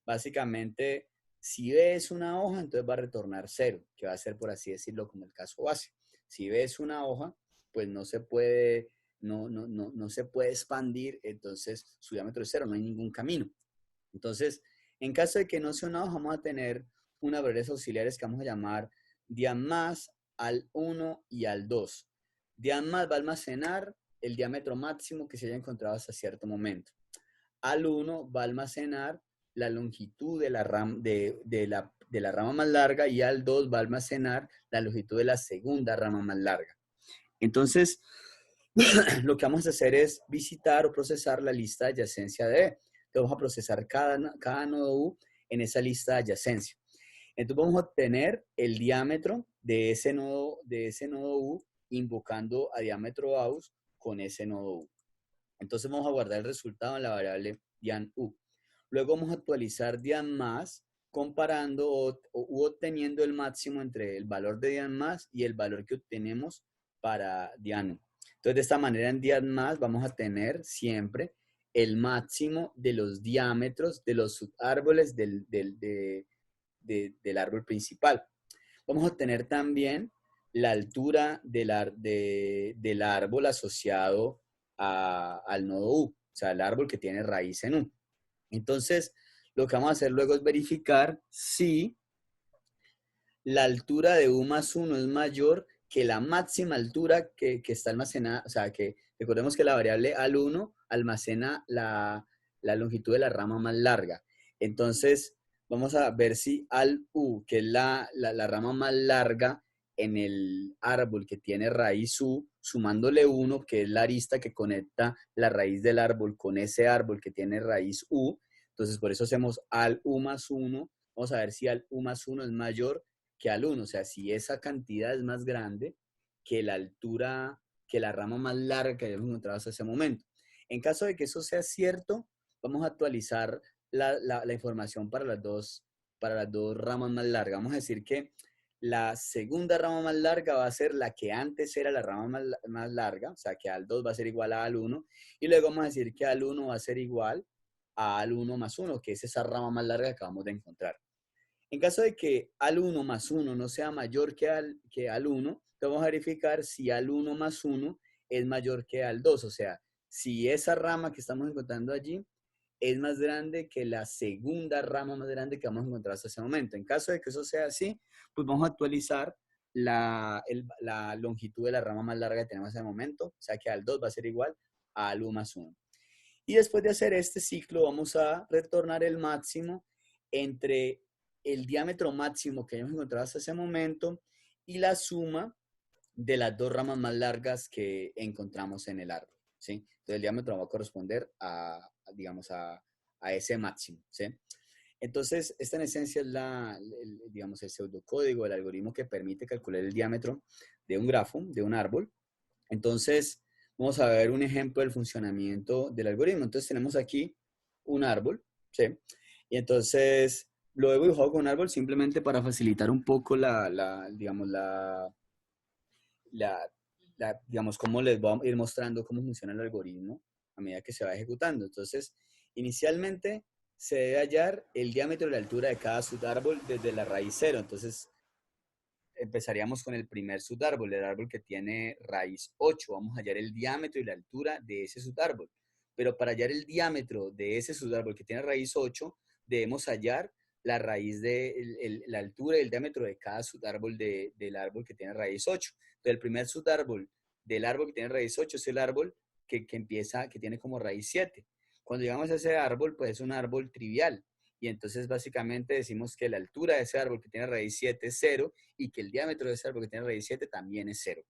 Básicamente, si B es una hoja, entonces va a retornar 0, que va a ser, por así decirlo, como el caso base. Si B es una hoja, pues no se puede expandir, entonces su diámetro es 0, no hay ningún camino. Entonces, en caso de que no sea una hoja, vamos a tener unas variables auxiliares que vamos a llamar diam más al 1 y al 2. Diam más va a almacenar el diámetro máximo que se haya encontrado hasta cierto momento. Al 1 va a almacenar la longitud de la rama más larga y al 2 va a almacenar la longitud de la segunda rama más larga. Entonces, lo que vamos a hacer es visitar o procesar la lista de adyacencia de E. Entonces, vamos a procesar cada nodo U en esa lista de adyacencia. Entonces, vamos a obtener el diámetro de ese nodo U invocando a diámetro Gauss con ese nodo U. Entonces, vamos a guardar el resultado en la variable dian U. Luego vamos a actualizar dian más comparando u obteniendo el máximo entre el valor de dian más y el valor que obtenemos para dian U. Entonces, de esta manera en dian más vamos a tener siempre el máximo de los diámetros de los subárboles del árbol principal. Vamos a obtener también la altura del árbol asociado al nodo U, o sea, el árbol que tiene raíz en U. Entonces, lo que vamos a hacer luego es verificar si la altura de U más 1 es mayor que la máxima altura que está almacenada, o sea, que recordemos que la variable al 1 almacena la longitud de la rama más larga. Entonces, vamos a ver si al U, que es la rama más larga en el árbol que tiene raíz U, sumándole 1, que es la arista que conecta la raíz del árbol con ese árbol que tiene raíz U. Entonces, por eso hacemos al U más 1. Vamos a ver si al U más 1 es mayor que al 1. O sea, si esa cantidad es más grande que la altura, que la rama más larga que habíamos encontrado hasta ese momento. En caso de que eso sea cierto, vamos a actualizar la información para las dos ramas más largas. Vamos a decir que la segunda rama más larga va a ser la que antes era la rama más larga, o sea que al 2 va a ser igual a al 1, y luego vamos a decir que al 1 va a ser igual a al 1 más 1, que es esa rama más larga que acabamos de encontrar. En caso de que al 1 más 1 no sea mayor que al 1, vamos a verificar si al 1 más 1 es mayor que al 2, o sea, si esa rama que estamos encontrando allí es más grande que la segunda rama más grande que vamos a encontrar hasta ese momento. En caso de que eso sea así, pues vamos a actualizar la longitud de la rama más larga que tenemos en ese momento, o sea que al 2 va a ser igual a al 1 más 1. Y después de hacer este ciclo, vamos a retornar el máximo entre el diámetro máximo que hemos encontrado hasta ese momento y la suma de las dos ramas más largas que encontramos en el árbol, ¿sí? Entonces el diámetro va a corresponder digamos, a ese máximo, ¿sí? Entonces, esta en esencia es digamos, el pseudocódigo, el algoritmo que permite calcular el diámetro de un grafo, de un árbol. Entonces, vamos a ver un ejemplo del funcionamiento del algoritmo. Entonces, tenemos aquí un árbol, ¿sí? Y entonces, lo he dibujado con un árbol simplemente para facilitar un poco digamos, cómo les voy a ir mostrando cómo funciona el algoritmo a medida que se va ejecutando. Entonces, inicialmente se debe hallar el diámetro y la altura de cada subárbol desde la raíz 0. Entonces, empezaríamos con el primer subárbol, el árbol que tiene raíz 8. Vamos a hallar el diámetro y la altura de ese subárbol. Pero para hallar el diámetro de ese subárbol que tiene raíz 8, debemos hallar la raíz de la altura y el diámetro de cada subárbol del árbol que tiene raíz 8. Entonces, el primer subárbol del árbol que tiene raíz 8 es el árbol que tiene como raíz 7. Cuando llegamos a ese árbol, pues es un árbol trivial. Y entonces básicamente decimos que la altura de ese árbol que tiene raíz 7 es 0 y que el diámetro de ese árbol que tiene raíz 7 también es 0.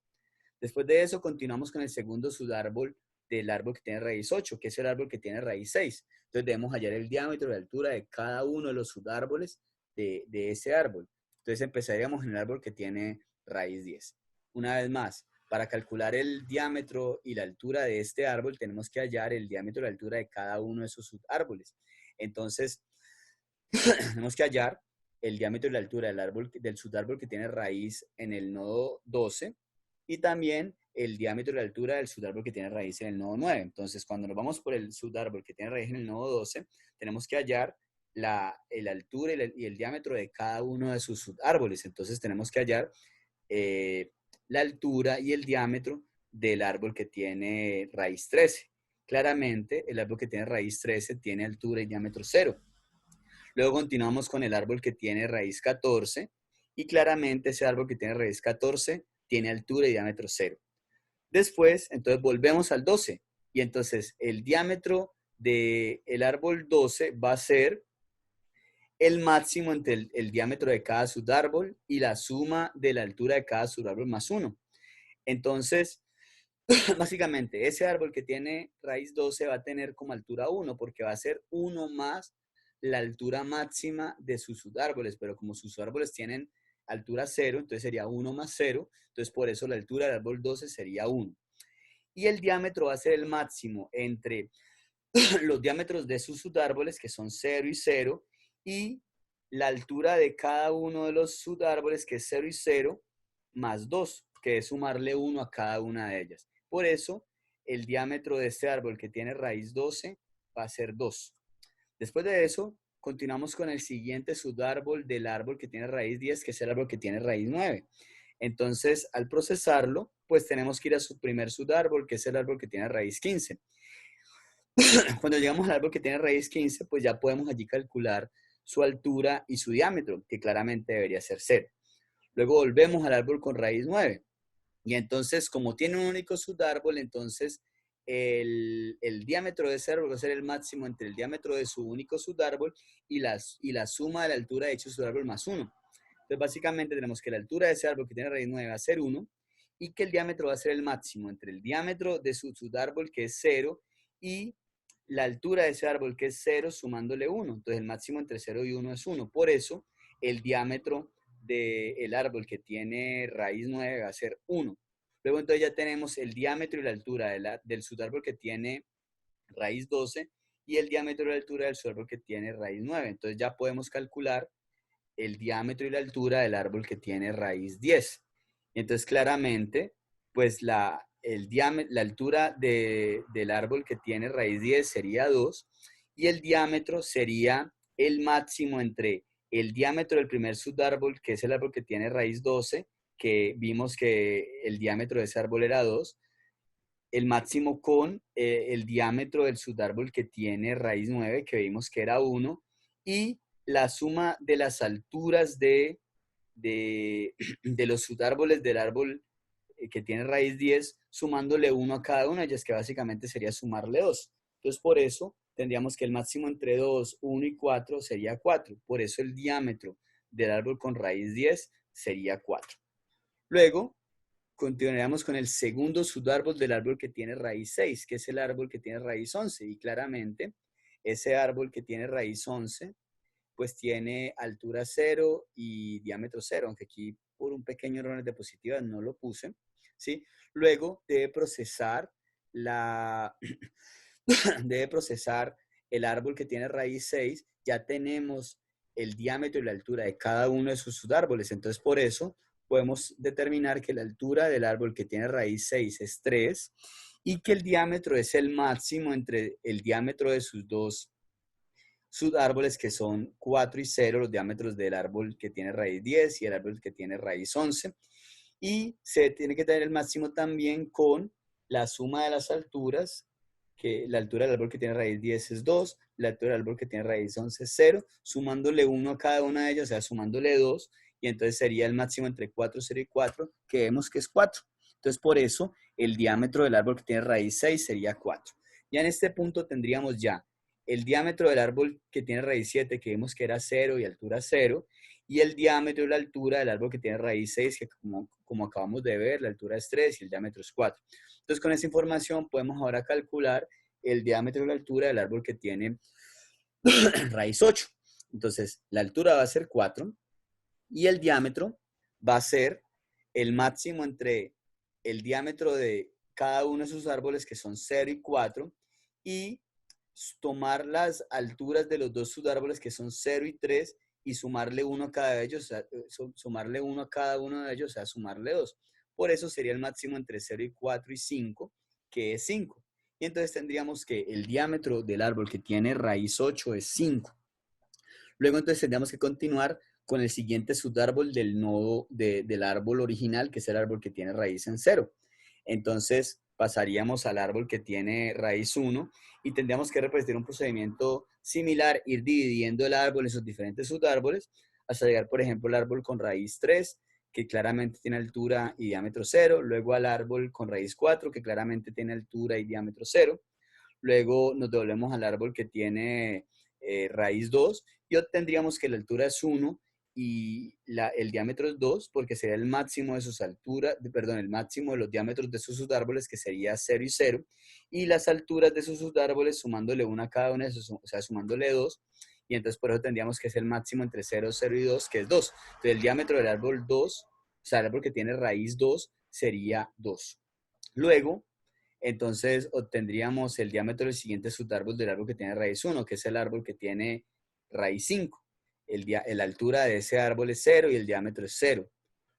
Después de eso continuamos con el segundo subárbol del árbol que tiene raíz 8, que es el árbol que tiene raíz 6. Entonces debemos hallar el diámetro y la altura de cada uno de los subárboles de ese árbol. Entonces empezaríamos en el árbol que tiene raíz 10. Una vez más, para calcular el diámetro y la altura de este árbol, tenemos que hallar el diámetro y la altura de cada uno de esos subárboles. Entonces, tenemos que hallar el diámetro y la altura del subárbol que tiene raíz en el nodo 12 y también el diámetro y la altura del subárbol que tiene raíz en el nodo 9. Entonces, cuando nos vamos por el subárbol que tiene raíz en el nodo 12, tenemos que hallar la altura y el diámetro de cada uno de sus subárboles. Entonces, tenemos que hallar la altura y el diámetro del árbol que tiene raíz 13. Claramente, el árbol que tiene raíz 13 tiene altura y diámetro 0. Luego continuamos con el árbol que tiene raíz 14 y claramente ese árbol que tiene raíz 14 tiene altura y diámetro 0. Después, entonces volvemos al 12 y entonces el diámetro del árbol 12 va a ser el máximo entre el diámetro de cada subárbol y la suma de la altura de cada subárbol más 1. Entonces, básicamente, ese árbol que tiene raíz 12 va a tener como altura 1 porque va a ser 1 más la altura máxima de sus subárboles, pero como sus subárboles tienen altura 0, entonces sería 1 más 0, entonces por eso la altura del árbol 12 sería 1. Y el diámetro va a ser el máximo entre los diámetros de sus subárboles, que son 0 y 0, y la altura de cada uno de los subárboles, que es 0 y 0, más 2, que es sumarle 1 a cada una de ellas. Por eso, el diámetro de este árbol que tiene raíz 12 va a ser 2. Después de eso, continuamos con el siguiente subárbol del árbol que tiene raíz 10, que es el árbol que tiene raíz 9. Entonces, al procesarlo, pues tenemos que ir a su primer subárbol, que es el árbol que tiene raíz 15. Cuando llegamos al árbol que tiene raíz 15, pues ya podemos allí calcular su altura y su diámetro, que claramente debería ser 0. Luego volvemos al árbol con raíz 9. Y entonces, como tiene un único subárbol, entonces el diámetro de ese árbol va a ser el máximo entre el diámetro de su único subárbol y la suma de la altura de dicho subárbol más 1. Entonces, básicamente tenemos que la altura de ese árbol que tiene raíz 9 va a ser 1 y que el diámetro va a ser el máximo entre el diámetro de su subárbol, que es 0, y la altura de ese árbol, que es 0, sumándole 1. Entonces, el máximo entre 0 y 1 es 1. Por eso, el diámetro del árbol que tiene raíz 9 va a ser 1. Luego entonces ya tenemos el diámetro y la altura del subárbol que tiene raíz 12 y el diámetro y la altura del subárbol que tiene raíz 9. Entonces ya podemos calcular el diámetro y la altura del árbol que tiene raíz 10. Entonces claramente, pues la altura del árbol que tiene raíz 10 sería 2 y el diámetro sería el máximo entre el diámetro del primer subárbol, que es el árbol que tiene raíz 12, que vimos que el diámetro de ese árbol era 2, el máximo con el diámetro del subárbol que tiene raíz 9, que vimos que era 1, y la suma de las alturas de los subárboles del árbol que tiene raíz 10, sumándole 1 a cada una de ellas, que básicamente sería sumarle 2. Entonces, por eso tendríamos que el máximo entre 2, 1 y 4 sería 4. Por eso el diámetro del árbol con raíz 10 sería 4. Luego, continuaríamos con el segundo subárbol del árbol que tiene raíz 6, que es el árbol que tiene raíz 11. Y claramente, ese árbol que tiene raíz 11, pues tiene altura 0 y diámetro 0, aunque aquí por un pequeño error de diapositivas no lo puse, ¿sí? Luego debe procesar el árbol que tiene raíz 6, ya tenemos el diámetro y la altura de cada uno de sus subárboles, entonces por eso podemos determinar que la altura del árbol que tiene raíz 6 es 3 y que el diámetro es el máximo entre el diámetro de sus dos subárboles, que son 4 y 0, los diámetros del árbol que tiene raíz 10 y el árbol que tiene raíz 11. Y se tiene que tener el máximo también con la suma de las alturas, que la altura del árbol que tiene raíz 10 es 2, la altura del árbol que tiene raíz 11 es 0, sumándole 1 a cada una de ellas, o sea, sumándole 2, y entonces sería el máximo entre 4, 0 y 4, que vemos que es 4. Entonces, por eso, el diámetro del árbol que tiene raíz 6 sería 4. Ya en este punto tendríamos ya el diámetro del árbol que tiene raíz 7, que vimos que era 0 y altura 0, y el diámetro y la altura del árbol que tiene raíz 6, que como acabamos de ver, la altura es 3 y el diámetro es 4. Entonces, con esa información podemos ahora calcular el diámetro y la altura del árbol que tiene raíz 8. Entonces, la altura va a ser 4 y el diámetro va a ser el máximo entre el diámetro de cada uno de sus árboles, que son 0 y 4, y tomar las alturas de los dos subárboles, que son 0 y 3, y sumarle uno a cada de ellos, o sea, sumarle uno a cada uno de ellos, o sea, sumarle 2. Por eso sería el máximo entre 0 y 4 y 5, que es 5. Y entonces tendríamos que el diámetro del árbol que tiene raíz 8 es 5. Luego entonces tendríamos que continuar con el siguiente subárbol del nodo del árbol original, que es el árbol que tiene raíz en 0. Entonces pasaríamos al árbol que tiene raíz 1 y tendríamos que repetir un procedimiento similar, ir dividiendo el árbol en sus diferentes subárboles hasta llegar, por ejemplo, al árbol con raíz 3, que claramente tiene altura y diámetro 0, luego al árbol con raíz 4, que claramente tiene altura y diámetro 0, luego nos devolvemos al árbol que tiene raíz 2 y obtendríamos que la altura es 1 y el diámetro es 2, porque sería el máximo de sus alturas, perdón, el máximo de los diámetros de sus subárboles, que sería 0 y 0, y las alturas de sus subárboles sumándole una a cada una de esos, o sea, sumándole 2, y entonces por eso tendríamos que es el máximo entre 0, 0 y 2, que es 2. Entonces el diámetro del árbol 2, o sea, el árbol que tiene raíz 2, sería 2. Luego, entonces obtendríamos el diámetro del siguiente subárbol del árbol que tiene raíz 1, que es el árbol que tiene raíz 5. La altura de ese árbol es 0 y el diámetro es 0.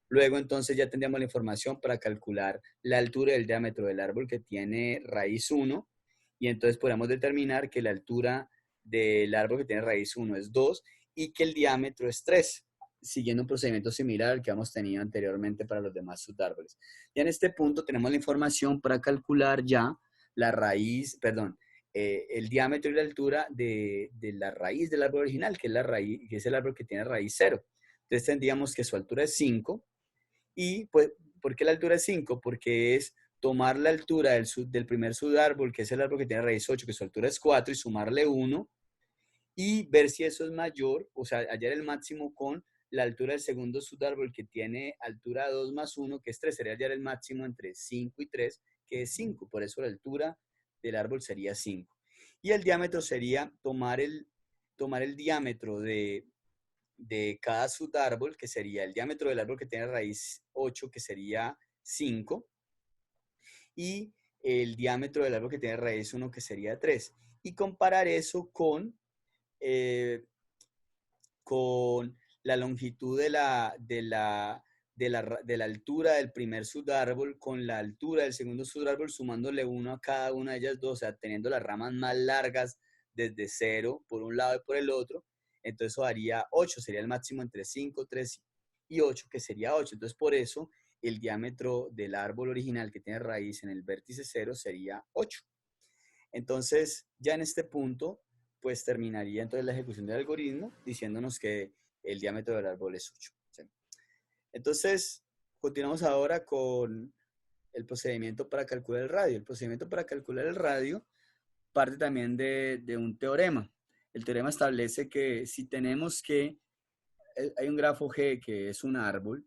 Luego entonces ya tendríamos la información para calcular la altura y el diámetro del árbol que tiene raíz 1 y entonces podemos determinar que la altura del árbol que tiene raíz 1 es 2 y que el diámetro es 3, siguiendo un procedimiento similar al que hemos tenido anteriormente para los demás subárboles. Ya en este punto tenemos la información para calcular ya la raíz, perdón, el diámetro y la altura de la raíz del árbol original, que es, la raíz, que es el árbol que tiene raíz 0. Entonces tendríamos que su altura es 5 y pues, ¿por qué la altura es 5? Porque es tomar la altura del primer subárbol, que es el árbol que tiene raíz 8, que su altura es 4, y sumarle 1 y ver si eso es mayor, o sea, hallar el máximo con la altura del segundo subárbol que tiene altura 2 más 1, que es 3, sería hallar el máximo entre 5 y 3, que es 5, por eso la altura del árbol sería 5. Y el diámetro sería tomar el diámetro de cada subárbol, que sería el diámetro del árbol que tiene raíz 8, que sería 5, y el diámetro del árbol que tiene raíz 1, que sería 3. Y comparar eso con la longitud de la altura del primer subárbol con la altura del segundo subárbol, sumándole 1 a cada una de ellas dos, o sea, teniendo las ramas más largas desde 0 por un lado y por el otro. Entonces eso daría 8, sería el máximo entre 5, 3 y 8, que sería 8. Entonces por eso el diámetro del árbol original que tiene raíz en el vértice 0 sería 8. Entonces ya en este punto pues terminaría entonces la ejecución del algoritmo diciéndonos que el diámetro del árbol es 8. ¿Sí? Entonces, continuamos ahora con el procedimiento para calcular el radio. El procedimiento para calcular el radio parte también de un teorema. El teorema establece que si tenemos que, hay un grafo G que es un árbol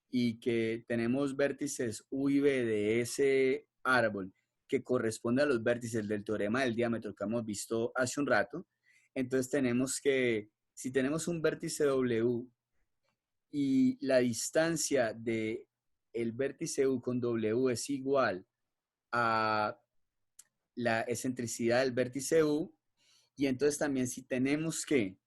y que tenemos vértices U y B de ese árbol que corresponde a los vértices del teorema del diámetro que hemos visto hace un rato, entonces tenemos que, si tenemos un vértice W y la distancia de el vértice U con W es igual a la excentricidad del vértice U, y entonces también si tenemos que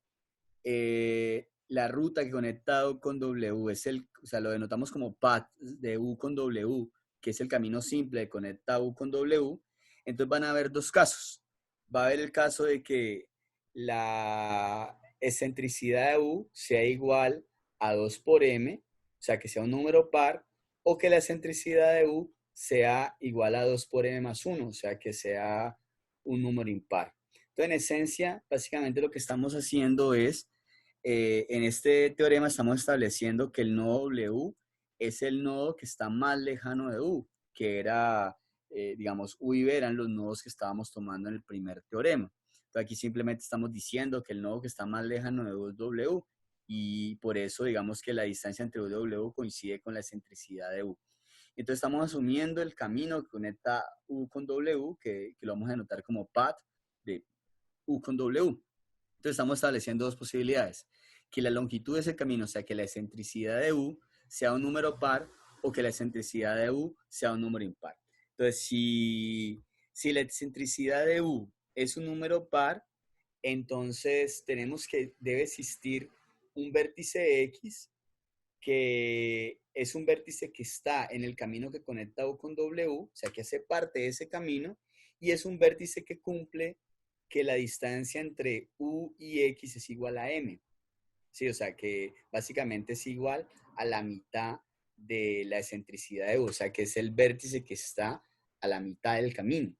la ruta que conecta U con W es o sea, lo denotamos como path de U con W, que es el camino simple de conecta U con W, entonces van a haber dos casos. Va a haber el caso de que la excentricidad de U sea igual a 2 por M, o sea, que sea un número par, o que la excentricidad de U sea igual a 2 por M más 1, o sea, que sea un número impar. Entonces, en esencia, básicamente lo que estamos haciendo es, en este teorema estamos estableciendo que el nodo W es el nodo que está más lejano de U, que era, digamos, U y B eran los nodos que estábamos tomando en el primer teorema. Entonces aquí simplemente estamos diciendo que el nodo que está más lejano de U es W, y por eso digamos que la distancia entre U y W coincide con la excentricidad de U. Entonces estamos asumiendo el camino que conecta U con W, que lo vamos a denotar como path de U con W. Entonces estamos estableciendo dos posibilidades: que la longitud de ese camino, o sea, que la excentricidad de U sea un número par, o que la excentricidad de U sea un número impar. Entonces, si la excentricidad de U es un número par, entonces tenemos que debe existir un vértice X que es un vértice que está en el camino que conecta U con W, o sea, que hace parte de ese camino, y es un vértice que cumple que la distancia entre U y X es igual a M. Sí, o sea, que básicamente es igual a la mitad de la excentricidad de U, o sea, que es el vértice que está a la mitad del camino.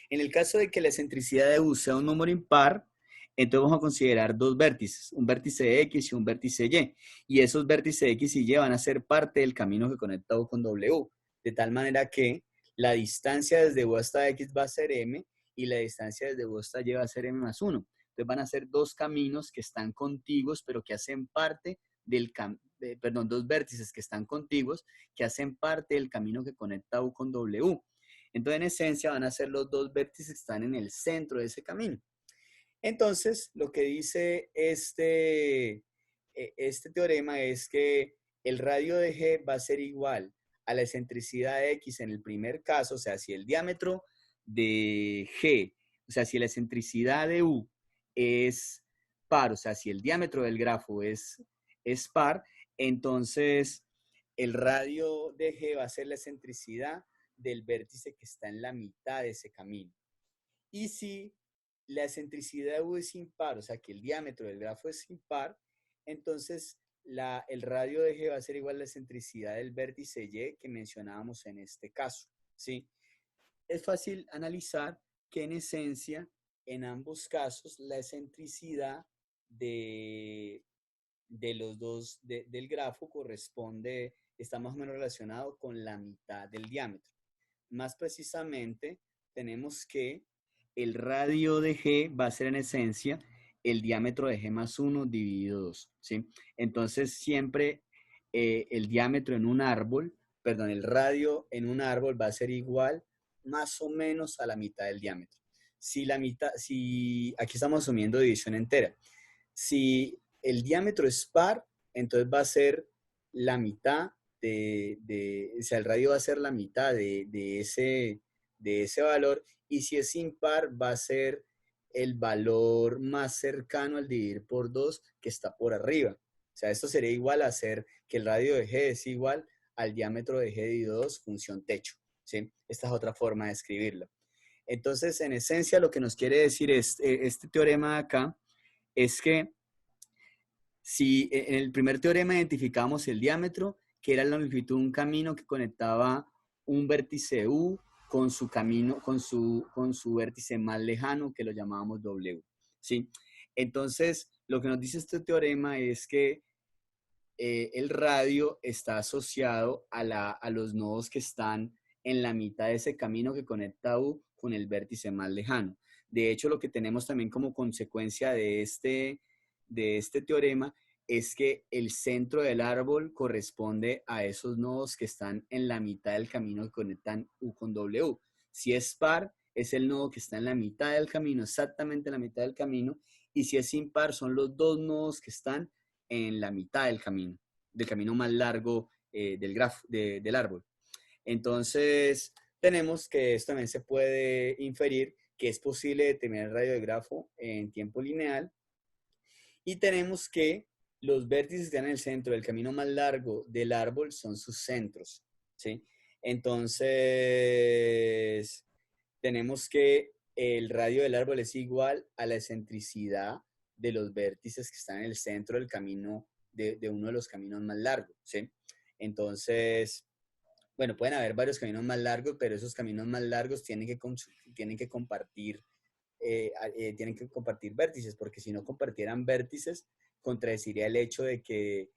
En el caso de que la excentricidad de U sea un número impar, entonces vamos a considerar dos vértices, un vértice X y un vértice Y. Y esos vértices X y Y van a ser parte del camino que conecta U con W. De tal manera que la distancia desde U hasta X va a ser M y la distancia desde U hasta Y va a ser M más 1. Entonces van a ser dos caminos que están contiguos, pero que hacen parte del perdón, dos vértices que están contiguos, que hacen parte del camino que conecta U con W. Entonces, en esencia, van a ser los dos vértices que están en el centro de ese camino. Entonces, lo que dice este teorema es que el radio de G va a ser igual a la excentricidad de X en el primer caso, o sea, si el diámetro de G, o sea, si la excentricidad de U es par, o sea, si el diámetro del grafo es par, entonces el radio de G va a ser la excentricidad del vértice que está en la mitad de ese camino. Y si la excentricidad de U es impar, o sea que el diámetro del grafo es impar, entonces el radio de G va a ser igual a la excentricidad del vértice Y que mencionábamos en este caso, ¿sí? Es fácil analizar que en esencia, en ambos casos, la excentricidad de los dos del grafo corresponde, está más o menos relacionado con la mitad del diámetro. Más precisamente, tenemos que el radio de G va a ser en esencia el diámetro de G más 1 dividido 2, ¿sí? Entonces, siempre el diámetro en un árbol, perdón, el radio en un árbol va a ser igual más o menos a la mitad del diámetro. Si la mitad, si aquí estamos asumiendo división entera. Si el diámetro es par, entonces va a ser la mitad o sea, el radio va a ser la mitad de ese valor, y si es impar va a ser el valor más cercano al dividir por 2 que está por arriba. O sea, esto sería igual a hacer que el radio de G es igual al diámetro de G dividido 2 función techo, ¿sí? Esta es otra forma de escribirlo. Entonces, en esencia, lo que nos quiere decir este teorema de acá es que si en el primer teorema identificamos el diámetro, que era la longitud de un camino que conectaba un vértice U con su camino, con su vértice más lejano, que lo llamábamos W, ¿sí? Entonces, lo que nos dice este teorema es que el radio está asociado a los nodos que están en la mitad de ese camino que conecta U con el vértice más lejano. De hecho, lo que tenemos también como consecuencia de este teorema es que el centro del árbol corresponde a esos nodos que están en la mitad del camino que conectan U con W. Si es par, es el nodo que está en la mitad del camino, exactamente en la mitad del camino, y si es impar, son los dos nodos que están en la mitad del camino más largo del árbol. Entonces, tenemos que esto también se puede inferir que es posible determinar el radio de grafo en tiempo lineal, y tenemos que los vértices que están en el centro del camino más largo del árbol son sus centros, ¿sí? Entonces, tenemos que el radio del árbol es igual a la excentricidad de los vértices que están en el centro del camino, de uno de los caminos más largos, ¿sí? Entonces, bueno, pueden haber varios caminos más largos, pero esos caminos más largos tienen que compartir vértices, porque si no compartieran vértices, contradeciría el hecho de que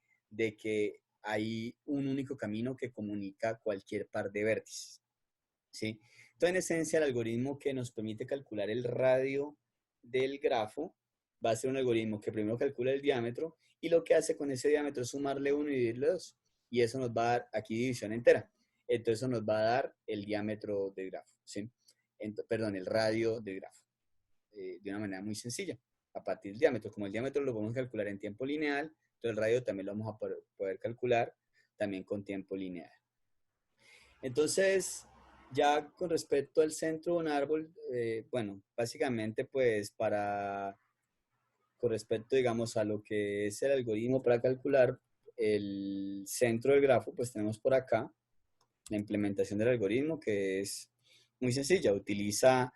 hay un único camino que comunica cualquier par de vértices, ¿sí? Entonces, en esencia, el algoritmo que nos permite calcular el radio del grafo va a ser un algoritmo que primero calcula el diámetro y lo que hace con ese diámetro es sumarle 1 y dividirle 2. Y eso nos va a dar aquí división entera. Entonces, eso nos va a dar el diámetro del grafo, ¿sí? Perdón, el radio del grafo, de una manera muy sencilla, a partir del diámetro. Como el diámetro lo podemos calcular en tiempo lineal, entonces el radio también lo vamos a poder calcular también con tiempo lineal. Entonces, ya con respecto al centro de un árbol, bueno, básicamente pues con respecto, digamos, a lo que es el algoritmo para calcular el centro del grafo, pues tenemos por acá la implementación del algoritmo, que es muy sencilla. Utiliza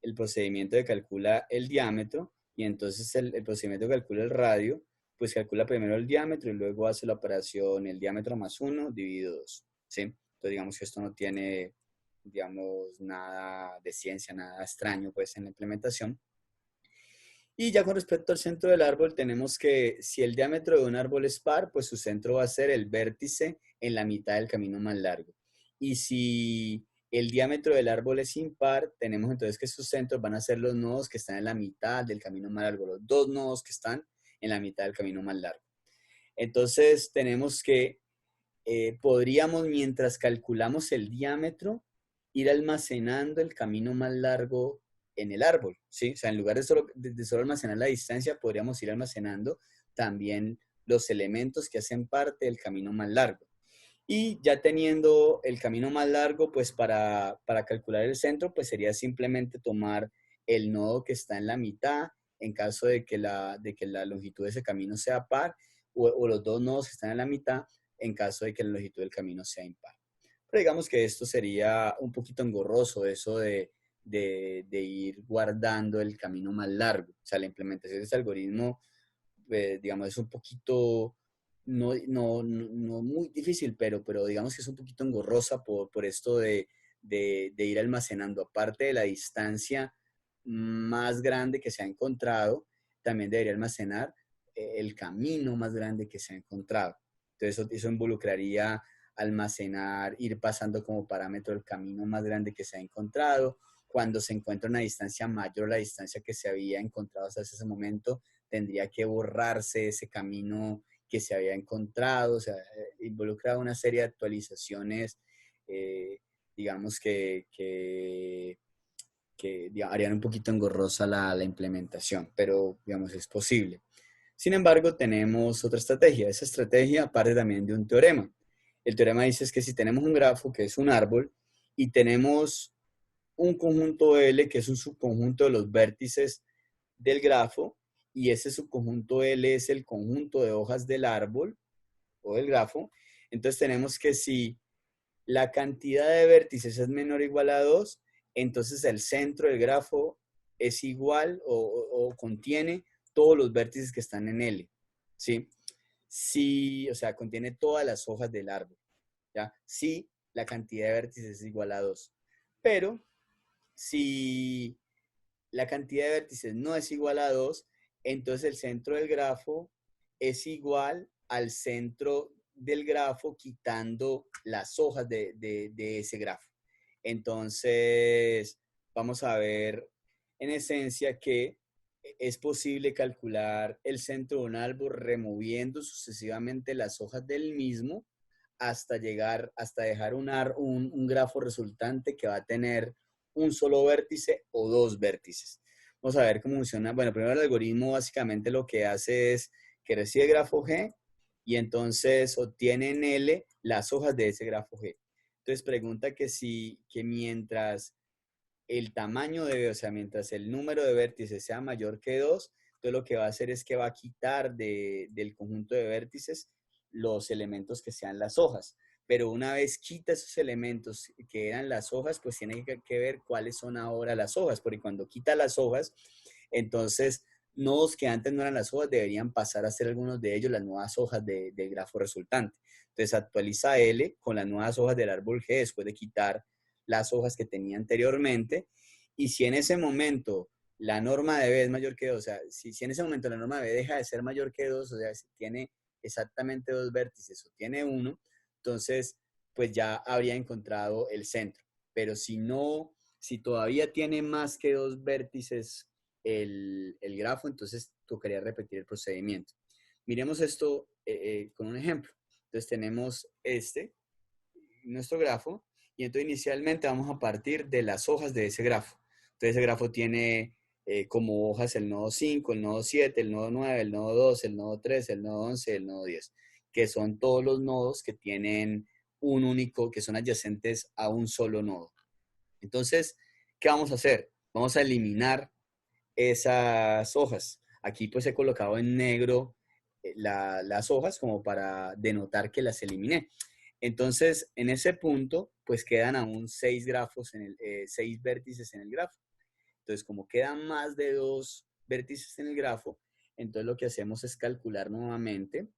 el procedimiento que calcula el diámetro y entonces el procedimiento que calcula el radio, pues calcula primero el diámetro y luego hace la operación el diámetro más 1 dividido 2, ¿sí? Entonces digamos que esto no tiene, digamos, nada de ciencia, nada extraño pues en la implementación. Y ya con respecto al centro del árbol, tenemos que si el diámetro de un árbol es par, pues su centro va a ser el vértice en la mitad del camino más largo. Y si el diámetro del árbol es impar, tenemos entonces que sus centros van a ser los nodos que están en la mitad del camino más largo, los dos nodos que están en la mitad del camino más largo. Entonces tenemos que podríamos, mientras calculamos el diámetro, ir almacenando el camino más largo en el árbol, ¿sí? O sea, en lugar de solo almacenar la distancia, podríamos ir almacenando también los elementos que hacen parte del camino más largo. Y ya teniendo el camino más largo, pues para calcular el centro, pues sería simplemente tomar el nodo que está en la mitad, en caso de que la longitud de ese camino sea par, o los dos nodos que están en la mitad, en caso de que la longitud del camino sea impar. Pero digamos que esto sería un poquito engorroso, eso de ir guardando el camino más largo. O sea, la implementación de este algoritmo, digamos, es un poquito, no muy difícil, pero digamos que es un poquito engorrosa por esto de ir almacenando, aparte de la distancia más grande que se ha encontrado, también debería almacenar el camino más grande que se ha encontrado. Entonces, eso involucraría almacenar, ir pasando como parámetro el camino más grande que se ha encontrado. Cuando se encuentra una distancia mayor a la distancia que se había encontrado hasta ese momento, tendría que borrarse ese camino que se había encontrado. O sea, involucra una serie de actualizaciones, digamos que harían un poquito engorrosa la implementación, pero digamos es posible. Sin embargo, tenemos otra estrategia. Esa estrategia parte también de un teorema. El teorema dice que si tenemos un grafo que es un árbol y tenemos un conjunto L que es un subconjunto de los vértices del grafo y ese subconjunto L es el conjunto de hojas del árbol o del grafo, entonces tenemos que si la cantidad de vértices es menor o igual a 2, entonces el centro del grafo es igual o contiene todos los vértices que están en L, ¿sí? Si, o sea, contiene todas las hojas del árbol, ¿ya? Si la cantidad de vértices es igual a 2. Pero si la cantidad de vértices no es igual a 2, entonces el centro del grafo es igual al centro del grafo quitando las hojas de ese grafo. Entonces, vamos a ver en esencia que es posible calcular el centro de un árbol removiendo sucesivamente las hojas del mismo hasta dejar un grafo resultante que va a tener un solo vértice o dos vértices. Vamos a ver cómo funciona. Bueno, primero el algoritmo básicamente lo que hace es que recibe el grafo G y entonces obtiene en L las hojas de ese grafo G. Entonces pregunta que mientras el tamaño o sea, mientras el número de vértices sea mayor que 2, entonces lo que va a hacer es que va a quitar del conjunto de vértices los elementos que sean las hojas. Pero una vez quita esos elementos que eran las hojas, pues tiene que ver cuáles son ahora las hojas, porque cuando quita las hojas, entonces nodos que antes no eran las hojas deberían pasar a ser algunos de ellos las nuevas hojas del grafo resultante. Entonces actualiza L con las nuevas hojas del árbol G después de quitar las hojas que tenía anteriormente, y si en ese momento la norma de B es mayor que 2, o sea, si en ese momento la norma de B deja de ser mayor que 2, o sea, si tiene exactamente dos vértices o tiene uno, entonces pues ya habría encontrado el centro. Pero si no, si todavía tiene más que dos vértices el grafo, entonces tocaría repetir el procedimiento. Miremos esto con un ejemplo. Entonces tenemos nuestro grafo, y entonces inicialmente vamos a partir de las hojas de ese grafo. Entonces ese grafo tiene como hojas el nodo 5, el nodo 7, el nodo 9, el nodo 2, el nodo 3, el nodo 11, el nodo 10, que son todos los nodos que tienen un único, que son adyacentes a un solo nodo. Entonces, ¿qué vamos a hacer? Vamos a eliminar esas hojas. Aquí pues he colocado en negro las hojas como para denotar que las eliminé. Entonces, en ese punto, pues quedan aún 6 grafos, 6 vértices en el grafo. Entonces, como quedan más de 2 vértices en el grafo, entonces lo que hacemos es calcular nuevamente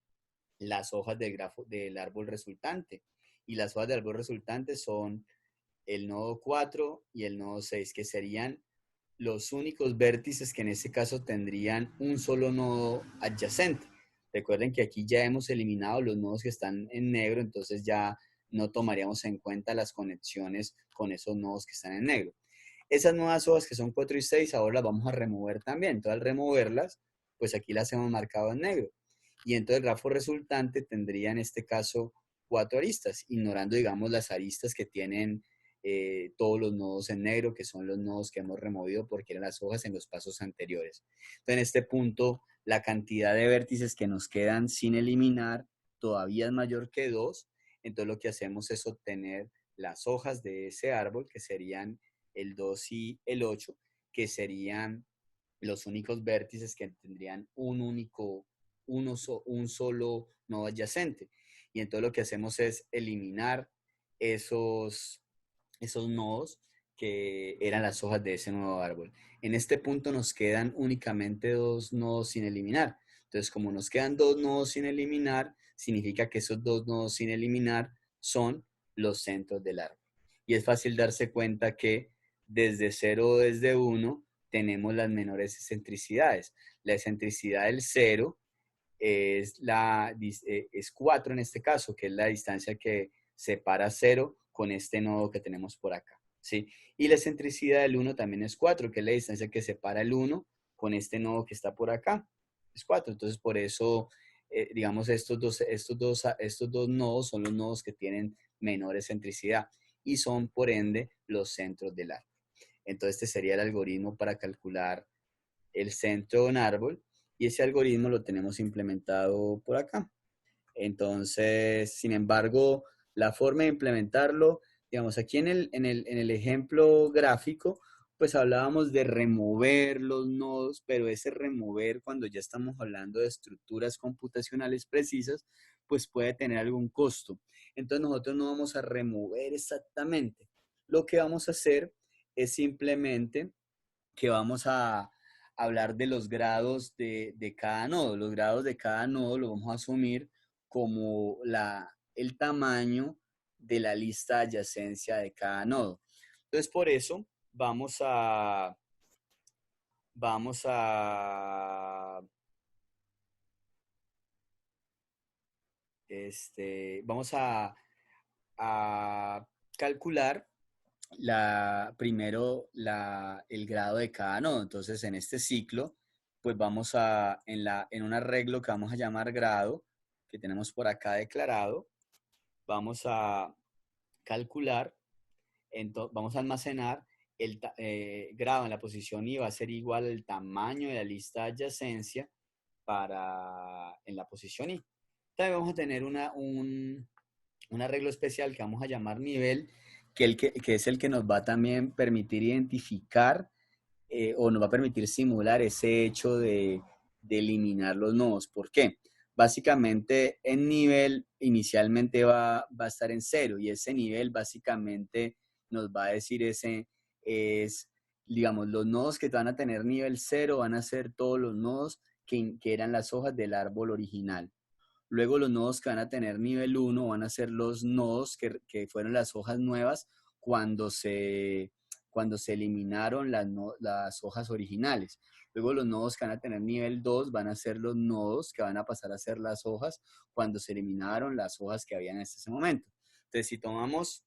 las hojas del grafo del árbol resultante. Y las hojas del árbol resultante son el nodo 4 y el nodo 6, que serían los únicos vértices que en este caso tendrían un solo nodo adyacente. Recuerden que aquí ya hemos eliminado los nodos que están en negro, entonces ya no tomaríamos en cuenta las conexiones con esos nodos que están en negro. Esas nuevas hojas que son 4 y 6 ahora las vamos a remover también. Entonces al removerlas, pues aquí las hemos marcado en negro. Y entonces el grafo resultante tendría en este caso 4 aristas, ignorando, digamos, las aristas que tienen todos los nodos en negro, que son los nodos que hemos removido porque eran las hojas en los pasos anteriores. Entonces, en este punto, la cantidad de vértices que nos quedan sin eliminar todavía es mayor que 2. Entonces, lo que hacemos es obtener las hojas de ese árbol, que serían el 2 y el 8, que serían los únicos vértices que tendrían un solo nodo adyacente. Y entonces lo que hacemos es eliminar esos nodos que eran las hojas de ese nuevo árbol. En este punto nos quedan únicamente 2 nodos sin eliminar. Entonces, como nos quedan 2 nodos sin eliminar, significa que esos 2 nodos sin eliminar son los centros del árbol. Y es fácil darse cuenta que desde 0 o desde 1 tenemos las menores excentricidades. La excentricidad del 0 es 4 en este caso, que es la distancia que separa 0 con este nodo que tenemos por acá, ¿sí? Y la excentricidad del 1 también es 4, que es la distancia que separa el 1 con este nodo que está por acá, es 4. Entonces, por eso, digamos, estos dos nodos son los nodos que tienen menor excentricidad y son, por ende, los centros del árbol. Entonces, este sería el algoritmo para calcular el centro de un árbol, y ese algoritmo lo tenemos implementado por acá. Entonces, sin embargo, la forma de implementarlo, digamos, aquí en el ejemplo gráfico, pues hablábamos de remover los nodos, pero ese remover, cuando ya estamos hablando de estructuras computacionales precisas, pues puede tener algún costo. Entonces, nosotros no vamos a remover exactamente. Lo que vamos a hacer es simplemente que vamos a hablar de los grados de cada nodo. Los grados de cada nodo lo vamos a asumir como el tamaño de la lista de adyacencia de cada nodo. Entonces, por eso vamos a, vamos a calcular primero el grado de cada nodo. Entonces, en este ciclo, pues vamos en un arreglo que vamos a llamar grado, que tenemos por acá declarado, vamos a calcular, vamos a almacenar el grado en la posición I va a ser igual al tamaño de la lista de adyacencia en la posición I. También vamos a tener un arreglo especial que vamos a llamar nivel, que es el que nos va a también permitir identificar o nos va a permitir simular ese hecho de eliminar los nodos. ¿Por qué? Básicamente, el nivel inicialmente va a estar en 0, y ese nivel básicamente nos va a decir digamos, los nodos que van a tener nivel 0 van a ser todos los nodos que eran las hojas del árbol original. Luego los nodos que van a tener nivel 1 van a ser los nodos que fueron las hojas nuevas cuando se cuando se eliminaron las hojas originales. Luego los nodos que van a tener nivel 2 van a ser los nodos que van a pasar a ser las hojas cuando se eliminaron las hojas que habían en ese momento. Entonces, si tomamos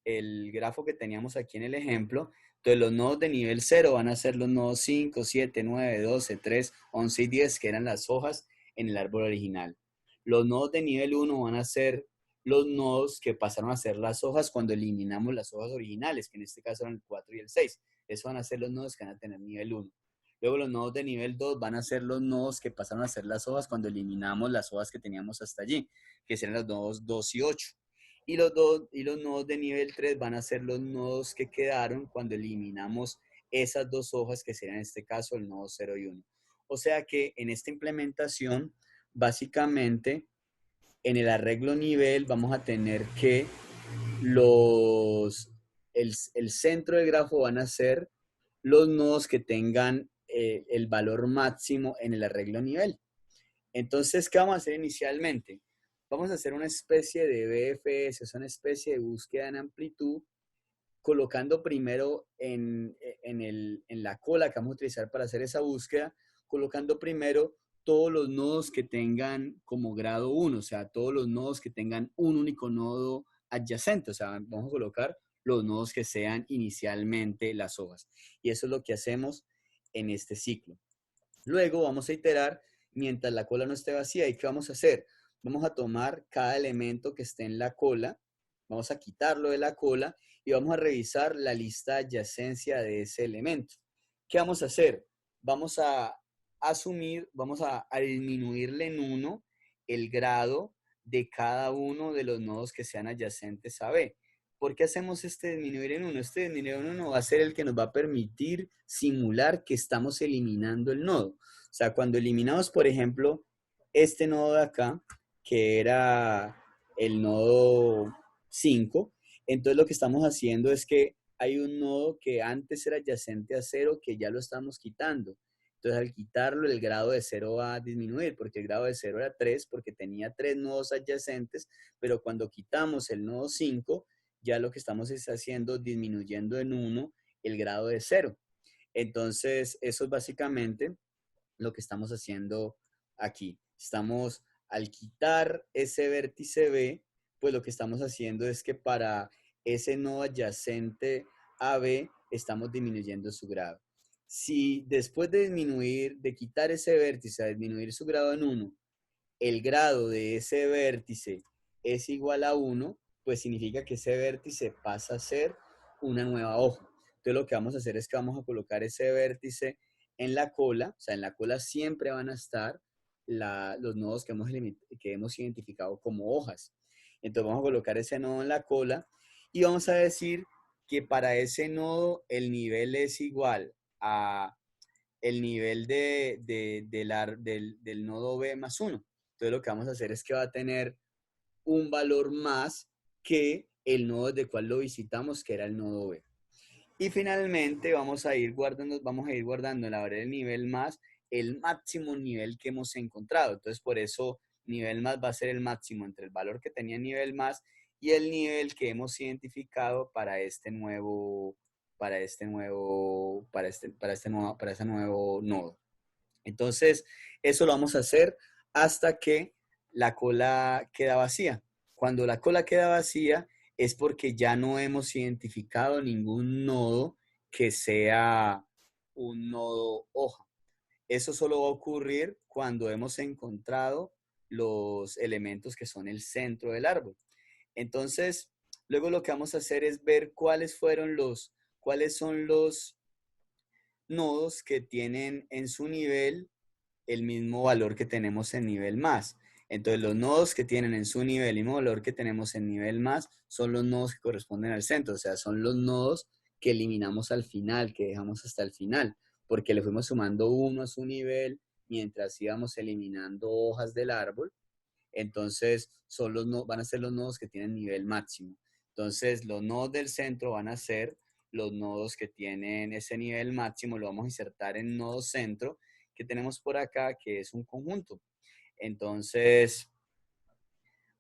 el grafo que teníamos aquí en el ejemplo, entonces los nodos de nivel 0 van a ser los nodos 5, 7, 9, 12, 3, 11 y 10, que eran las hojas en el árbol original. Los nodos de nivel 1 van a ser los nodos que pasaron a ser las hojas cuando eliminamos las hojas originales, que en este caso eran el 4 y el 6. Esos van a ser los nodos que van a tener nivel 1. Luego los nodos de nivel 2 van a ser los nodos que pasaron a ser las hojas cuando eliminamos las hojas que teníamos hasta allí, que serán los nodos 2 y 8. Y los nodos de nivel 3 van a ser los nodos que quedaron cuando eliminamos esas dos hojas, que serían en este caso el nodo 0 y 1. O sea que en esta implementación, básicamente, en el arreglo nivel vamos a tener que el centro del grafo van a ser los nodos que tengan el valor máximo en el arreglo nivel. Entonces, ¿qué vamos a hacer inicialmente? Vamos a hacer una especie de BFS, es una especie de búsqueda en amplitud, colocando primero en la cola que vamos a utilizar para hacer esa búsqueda, colocando primero todos los nodos que tengan como grado 1, o sea, todos los nodos que tengan un único nodo adyacente, o sea, vamos a colocar los nodos que sean inicialmente las hojas. Y eso es lo que hacemos en este ciclo. Luego vamos a iterar mientras la cola no esté vacía. ¿Y qué vamos a hacer? Vamos a tomar cada elemento que esté en la cola, vamos a quitarlo de la cola y vamos a revisar la lista de adyacencia de ese elemento. ¿Qué vamos a hacer? Vamos a asumir, vamos a disminuirle en 1 el grado de cada uno de los nodos que sean adyacentes a B. ¿Por qué hacemos este disminuir en 1? Este disminuir en 1 va a ser el que nos va a permitir simular que estamos eliminando el nodo. O sea, cuando eliminamos, por ejemplo, este nodo de acá, que era el nodo 5, entonces lo que estamos haciendo es que hay un nodo que antes era adyacente a 0 que ya lo estamos quitando. Entonces, al quitarlo, el grado de 0 va a disminuir, porque el grado de 0 era 3, porque tenía 3 nodos adyacentes, pero cuando quitamos el nodo 5, ya lo que estamos es haciendo, disminuyendo en 1 el grado de 0. Entonces, eso es básicamente lo que estamos haciendo aquí. Estamos, al quitar ese vértice B, pues lo que estamos haciendo es que para ese nodo adyacente a B, estamos disminuyendo su grado. Si después de disminuir, de quitar ese vértice, a disminuir su grado en 1, el grado de ese vértice es igual a 1, pues significa que ese vértice pasa a ser una nueva hoja. Entonces lo que vamos a hacer es que vamos a colocar ese vértice en la cola, o sea, en la cola siempre van a estar los nodos que hemos identificado como hojas. Entonces vamos a colocar ese nodo en la cola y vamos a decir que para ese nodo el nivel es igual a el nivel del nodo B más 1. Entonces lo que vamos a hacer es que va a tener un valor más que el nodo desde el cual lo visitamos, que era el nodo B. Y finalmente vamos a ir guardando en la variable del nivel más el máximo nivel que hemos encontrado. Entonces por eso nivel más va a ser el máximo entre el valor que tenía nivel más y el nivel que hemos identificado para ese nuevo nodo. Entonces, eso lo vamos a hacer hasta que la cola queda vacía. Cuando la cola queda vacía es porque ya no hemos identificado ningún nodo que sea un nodo hoja. Eso solo va a ocurrir cuando hemos encontrado los elementos que son el centro del árbol. Entonces, luego lo que vamos a hacer es ver cuáles son los nodos que tienen en su nivel el mismo valor que tenemos en nivel más. Entonces, los nodos que tienen en su nivel el mismo valor que tenemos en nivel más son los nodos que corresponden al centro, o sea, son los nodos que eliminamos al final, que dejamos hasta el final, porque le fuimos sumando uno a su nivel mientras íbamos eliminando hojas del árbol. Entonces, van a ser los nodos que tienen nivel máximo. Entonces, los nodos del centro van a ser los nodos que tienen ese nivel máximo, lo vamos a insertar en nodo centro, que tenemos por acá, que es un conjunto. Entonces,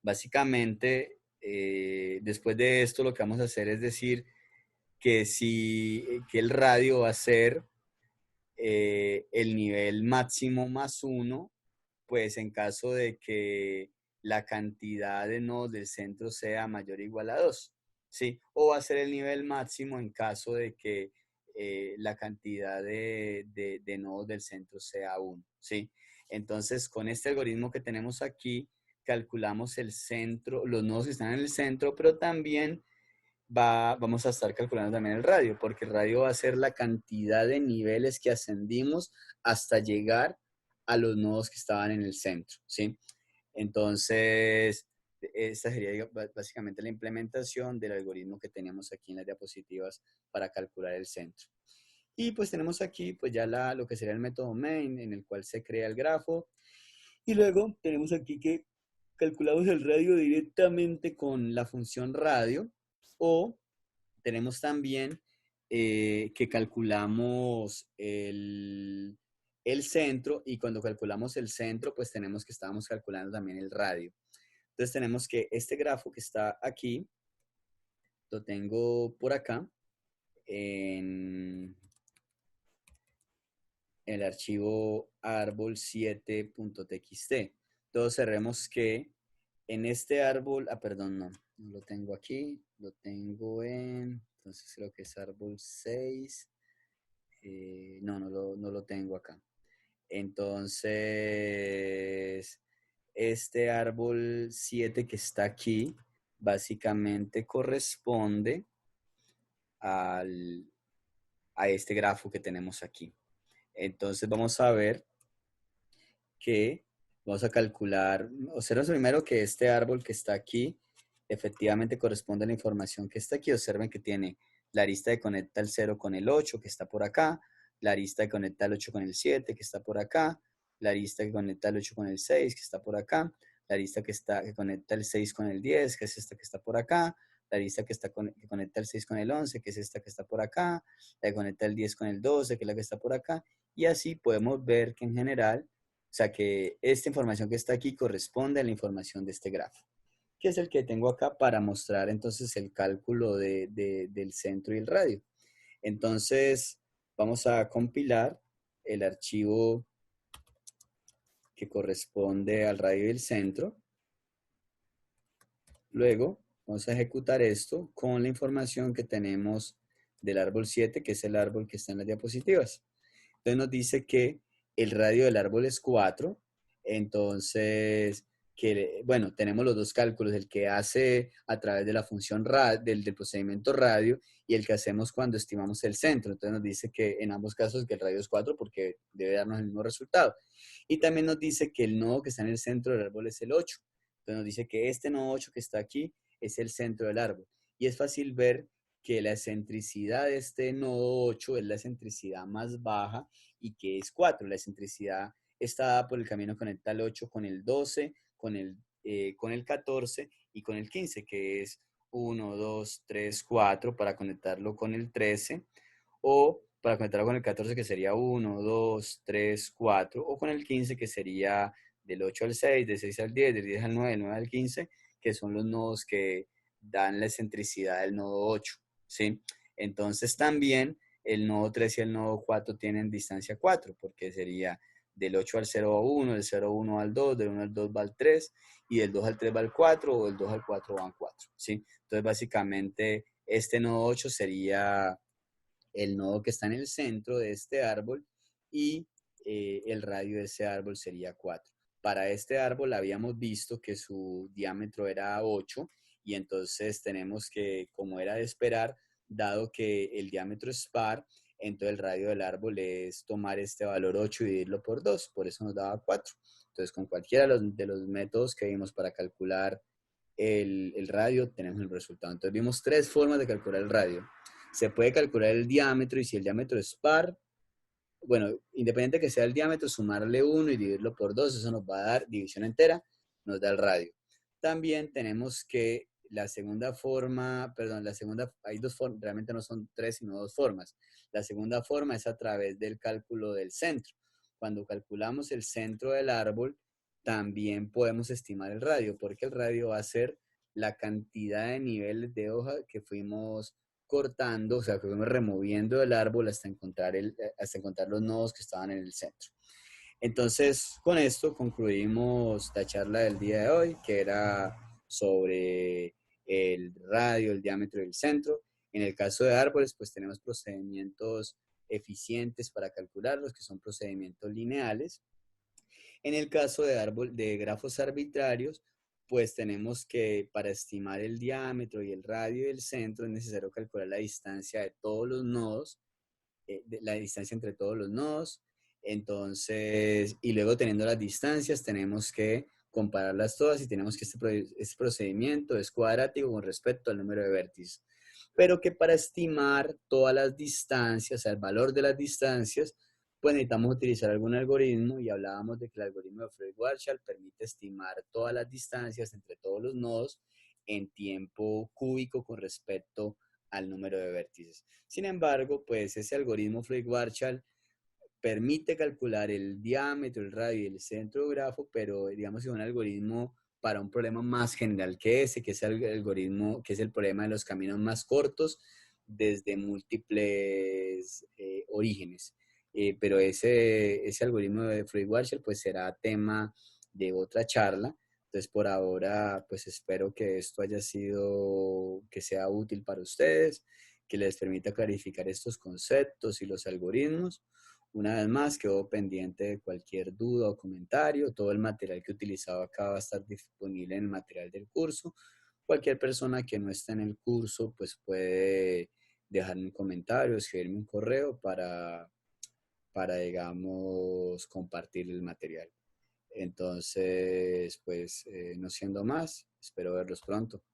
básicamente, después de esto, lo que vamos a hacer es decir que, que el radio va a ser el nivel máximo más uno, pues en caso de que la cantidad de nodos del centro sea mayor o igual a 2, ¿sí? O va a ser el nivel máximo en caso de que la cantidad de nodos del centro sea uno, ¿sí? Entonces, con este algoritmo que tenemos aquí, calculamos el centro, los nodos que están en el centro, pero también vamos a estar calculando también el radio, porque el radio va a ser la cantidad de niveles que ascendimos hasta llegar a los nodos que estaban en el centro, ¿sí? Entonces, esta sería básicamente la implementación del algoritmo que teníamos aquí en las diapositivas para calcular el centro. Y pues tenemos aquí pues ya lo que sería el método main, en el cual se crea el grafo. Y luego tenemos aquí que calculamos el radio directamente con la función radio, o tenemos también que calculamos el centro, y cuando calculamos el centro, pues tenemos que estábamos calculando también el radio. Entonces tenemos que este grafo que está aquí, lo tengo por acá en el archivo árbol7.txt. Entonces cerremos que en este árbol, perdón, no lo tengo aquí, lo tengo entonces creo que es árbol 6. No lo tengo acá. Entonces, este árbol 7 que está aquí, básicamente corresponde a este grafo que tenemos aquí. Entonces, vamos a ver que vamos a calcular, observen primero que este árbol que está aquí efectivamente corresponde a la información que está aquí. Observen que tiene la arista que conecta el 0 con el 8 que está por acá, la arista que conecta el 8 con el 7 que está por acá, la arista que conecta el 8 con el 6 que está por acá, la arista que conecta el 6 con el 10, que es esta que está por acá, la arista que conecta el 6 con el 11, que es esta que está por acá, la que conecta el 10 con el 12, que es la que está por acá, y así podemos ver que en general, o sea, que esta información que está aquí corresponde a la información de este grafo, que es el que tengo acá para mostrar entonces el cálculo del centro y el radio. Entonces, vamos a compilar el archivo que corresponde al radio y el centro. Luego, vamos a ejecutar esto con la información que tenemos del árbol 7, que es el árbol que está en las diapositivas. Entonces nos dice que el radio del árbol es 4. Entonces, bueno, tenemos los dos cálculos, el que hace a través de la función del procedimiento radio, y el que hacemos cuando estimamos el centro. Entonces nos dice que en ambos casos que el radio es 4 porque debe darnos el mismo resultado. Y también nos dice que el nodo que está en el centro del árbol es el 8. Entonces nos dice que este nodo 8 que está aquí es el centro del árbol. Y es fácil ver que la excentricidad de este nodo 8 es la excentricidad más baja, y que es 4. La excentricidad está dada por el camino que conecta el 8 con el 12, con el 14 y con el 15, que es 1, 2, 3, 4 para conectarlo con el 13, o para conectarlo con el 14 que sería 1, 2, 3, 4, o con el 15 que sería del 8 al 6, del 6 al 10, del 10 al 9, del 9 al 15, que son los nodos que dan la excentricidad del nodo 8, ¿sí? Entonces también el nodo 3 y el nodo 4 tienen distancia 4, porque sería del 8 al 0 a 1, del 0 a 1 al 2, del 1 al 2 va al 3, y del 2 al 3 va al 4, o del 2 al 4 va al 4, ¿sí? Entonces básicamente este nodo 8 sería el nodo que está en el centro de este árbol, y el radio de ese árbol sería 4. Para este árbol habíamos visto que su diámetro era 8, y entonces tenemos que, como era de esperar, dado que el diámetro es par, entonces el radio del árbol es tomar este valor 8 y dividirlo por 2, por eso nos daba 4. Entonces, con cualquiera de los métodos que vimos para calcular el radio, tenemos el resultado. Entonces, vimos tres formas de calcular el radio. Se puede calcular el diámetro, y si el diámetro es par, bueno, independiente que sea el diámetro, sumarle 1 y dividirlo por 2, eso nos va a dar división entera, nos da el radio. También tenemos que la segunda forma, perdón, hay dos formas, realmente no son tres, sino dos formas. La segunda forma es a través del cálculo del centro. Cuando calculamos el centro del árbol, también podemos estimar el radio, porque el radio va a ser la cantidad de niveles de hoja que fuimos cortando, o sea, que fuimos removiendo el árbol hasta encontrar los nodos que estaban en el centro. Entonces, con esto concluimos la charla del día de hoy, que era sobre el radio, el diámetro y el centro. En el caso de árboles, pues tenemos procedimientos eficientes para calcularlos, que son procedimientos lineales. En el caso de grafos arbitrarios, pues tenemos que para estimar el diámetro y el radio del centro es necesario calcular la distancia de todos los nodos, la distancia entre todos los nodos. Entonces, y luego teniendo las distancias, tenemos que compararlas todas y tenemos que este procedimiento es cuadrático con respecto al número de vértices. Pero que para estimar todas las distancias, o sea, el valor de las distancias, pues necesitamos utilizar algún algoritmo y hablábamos de que el algoritmo de Floyd-Warshall permite estimar todas las distancias entre todos los nodos en tiempo cúbico con respecto al número de vértices. Sin embargo, pues ese algoritmo Floyd-Warshall permite calcular el diámetro, el radio y el centro del grafo, pero digamos que es un algoritmo para un problema más general que ese, que es el algoritmo, que es el problema de los caminos más cortos desde múltiples orígenes. Pero ese algoritmo de Floyd-Warshall pues será tema de otra charla. Entonces, por ahora, pues espero que esto haya sido, que sea útil para ustedes, que les permita clarificar estos conceptos y los algoritmos. Una vez más, quedo pendiente de cualquier duda o comentario. Todo el material que he utilizado acá va a estar disponible en el material del curso. Cualquier persona que no esté en el curso, pues puede dejarme un comentario, escribirme un correo digamos, compartir el material. Entonces, pues, no siendo más, espero verlos pronto.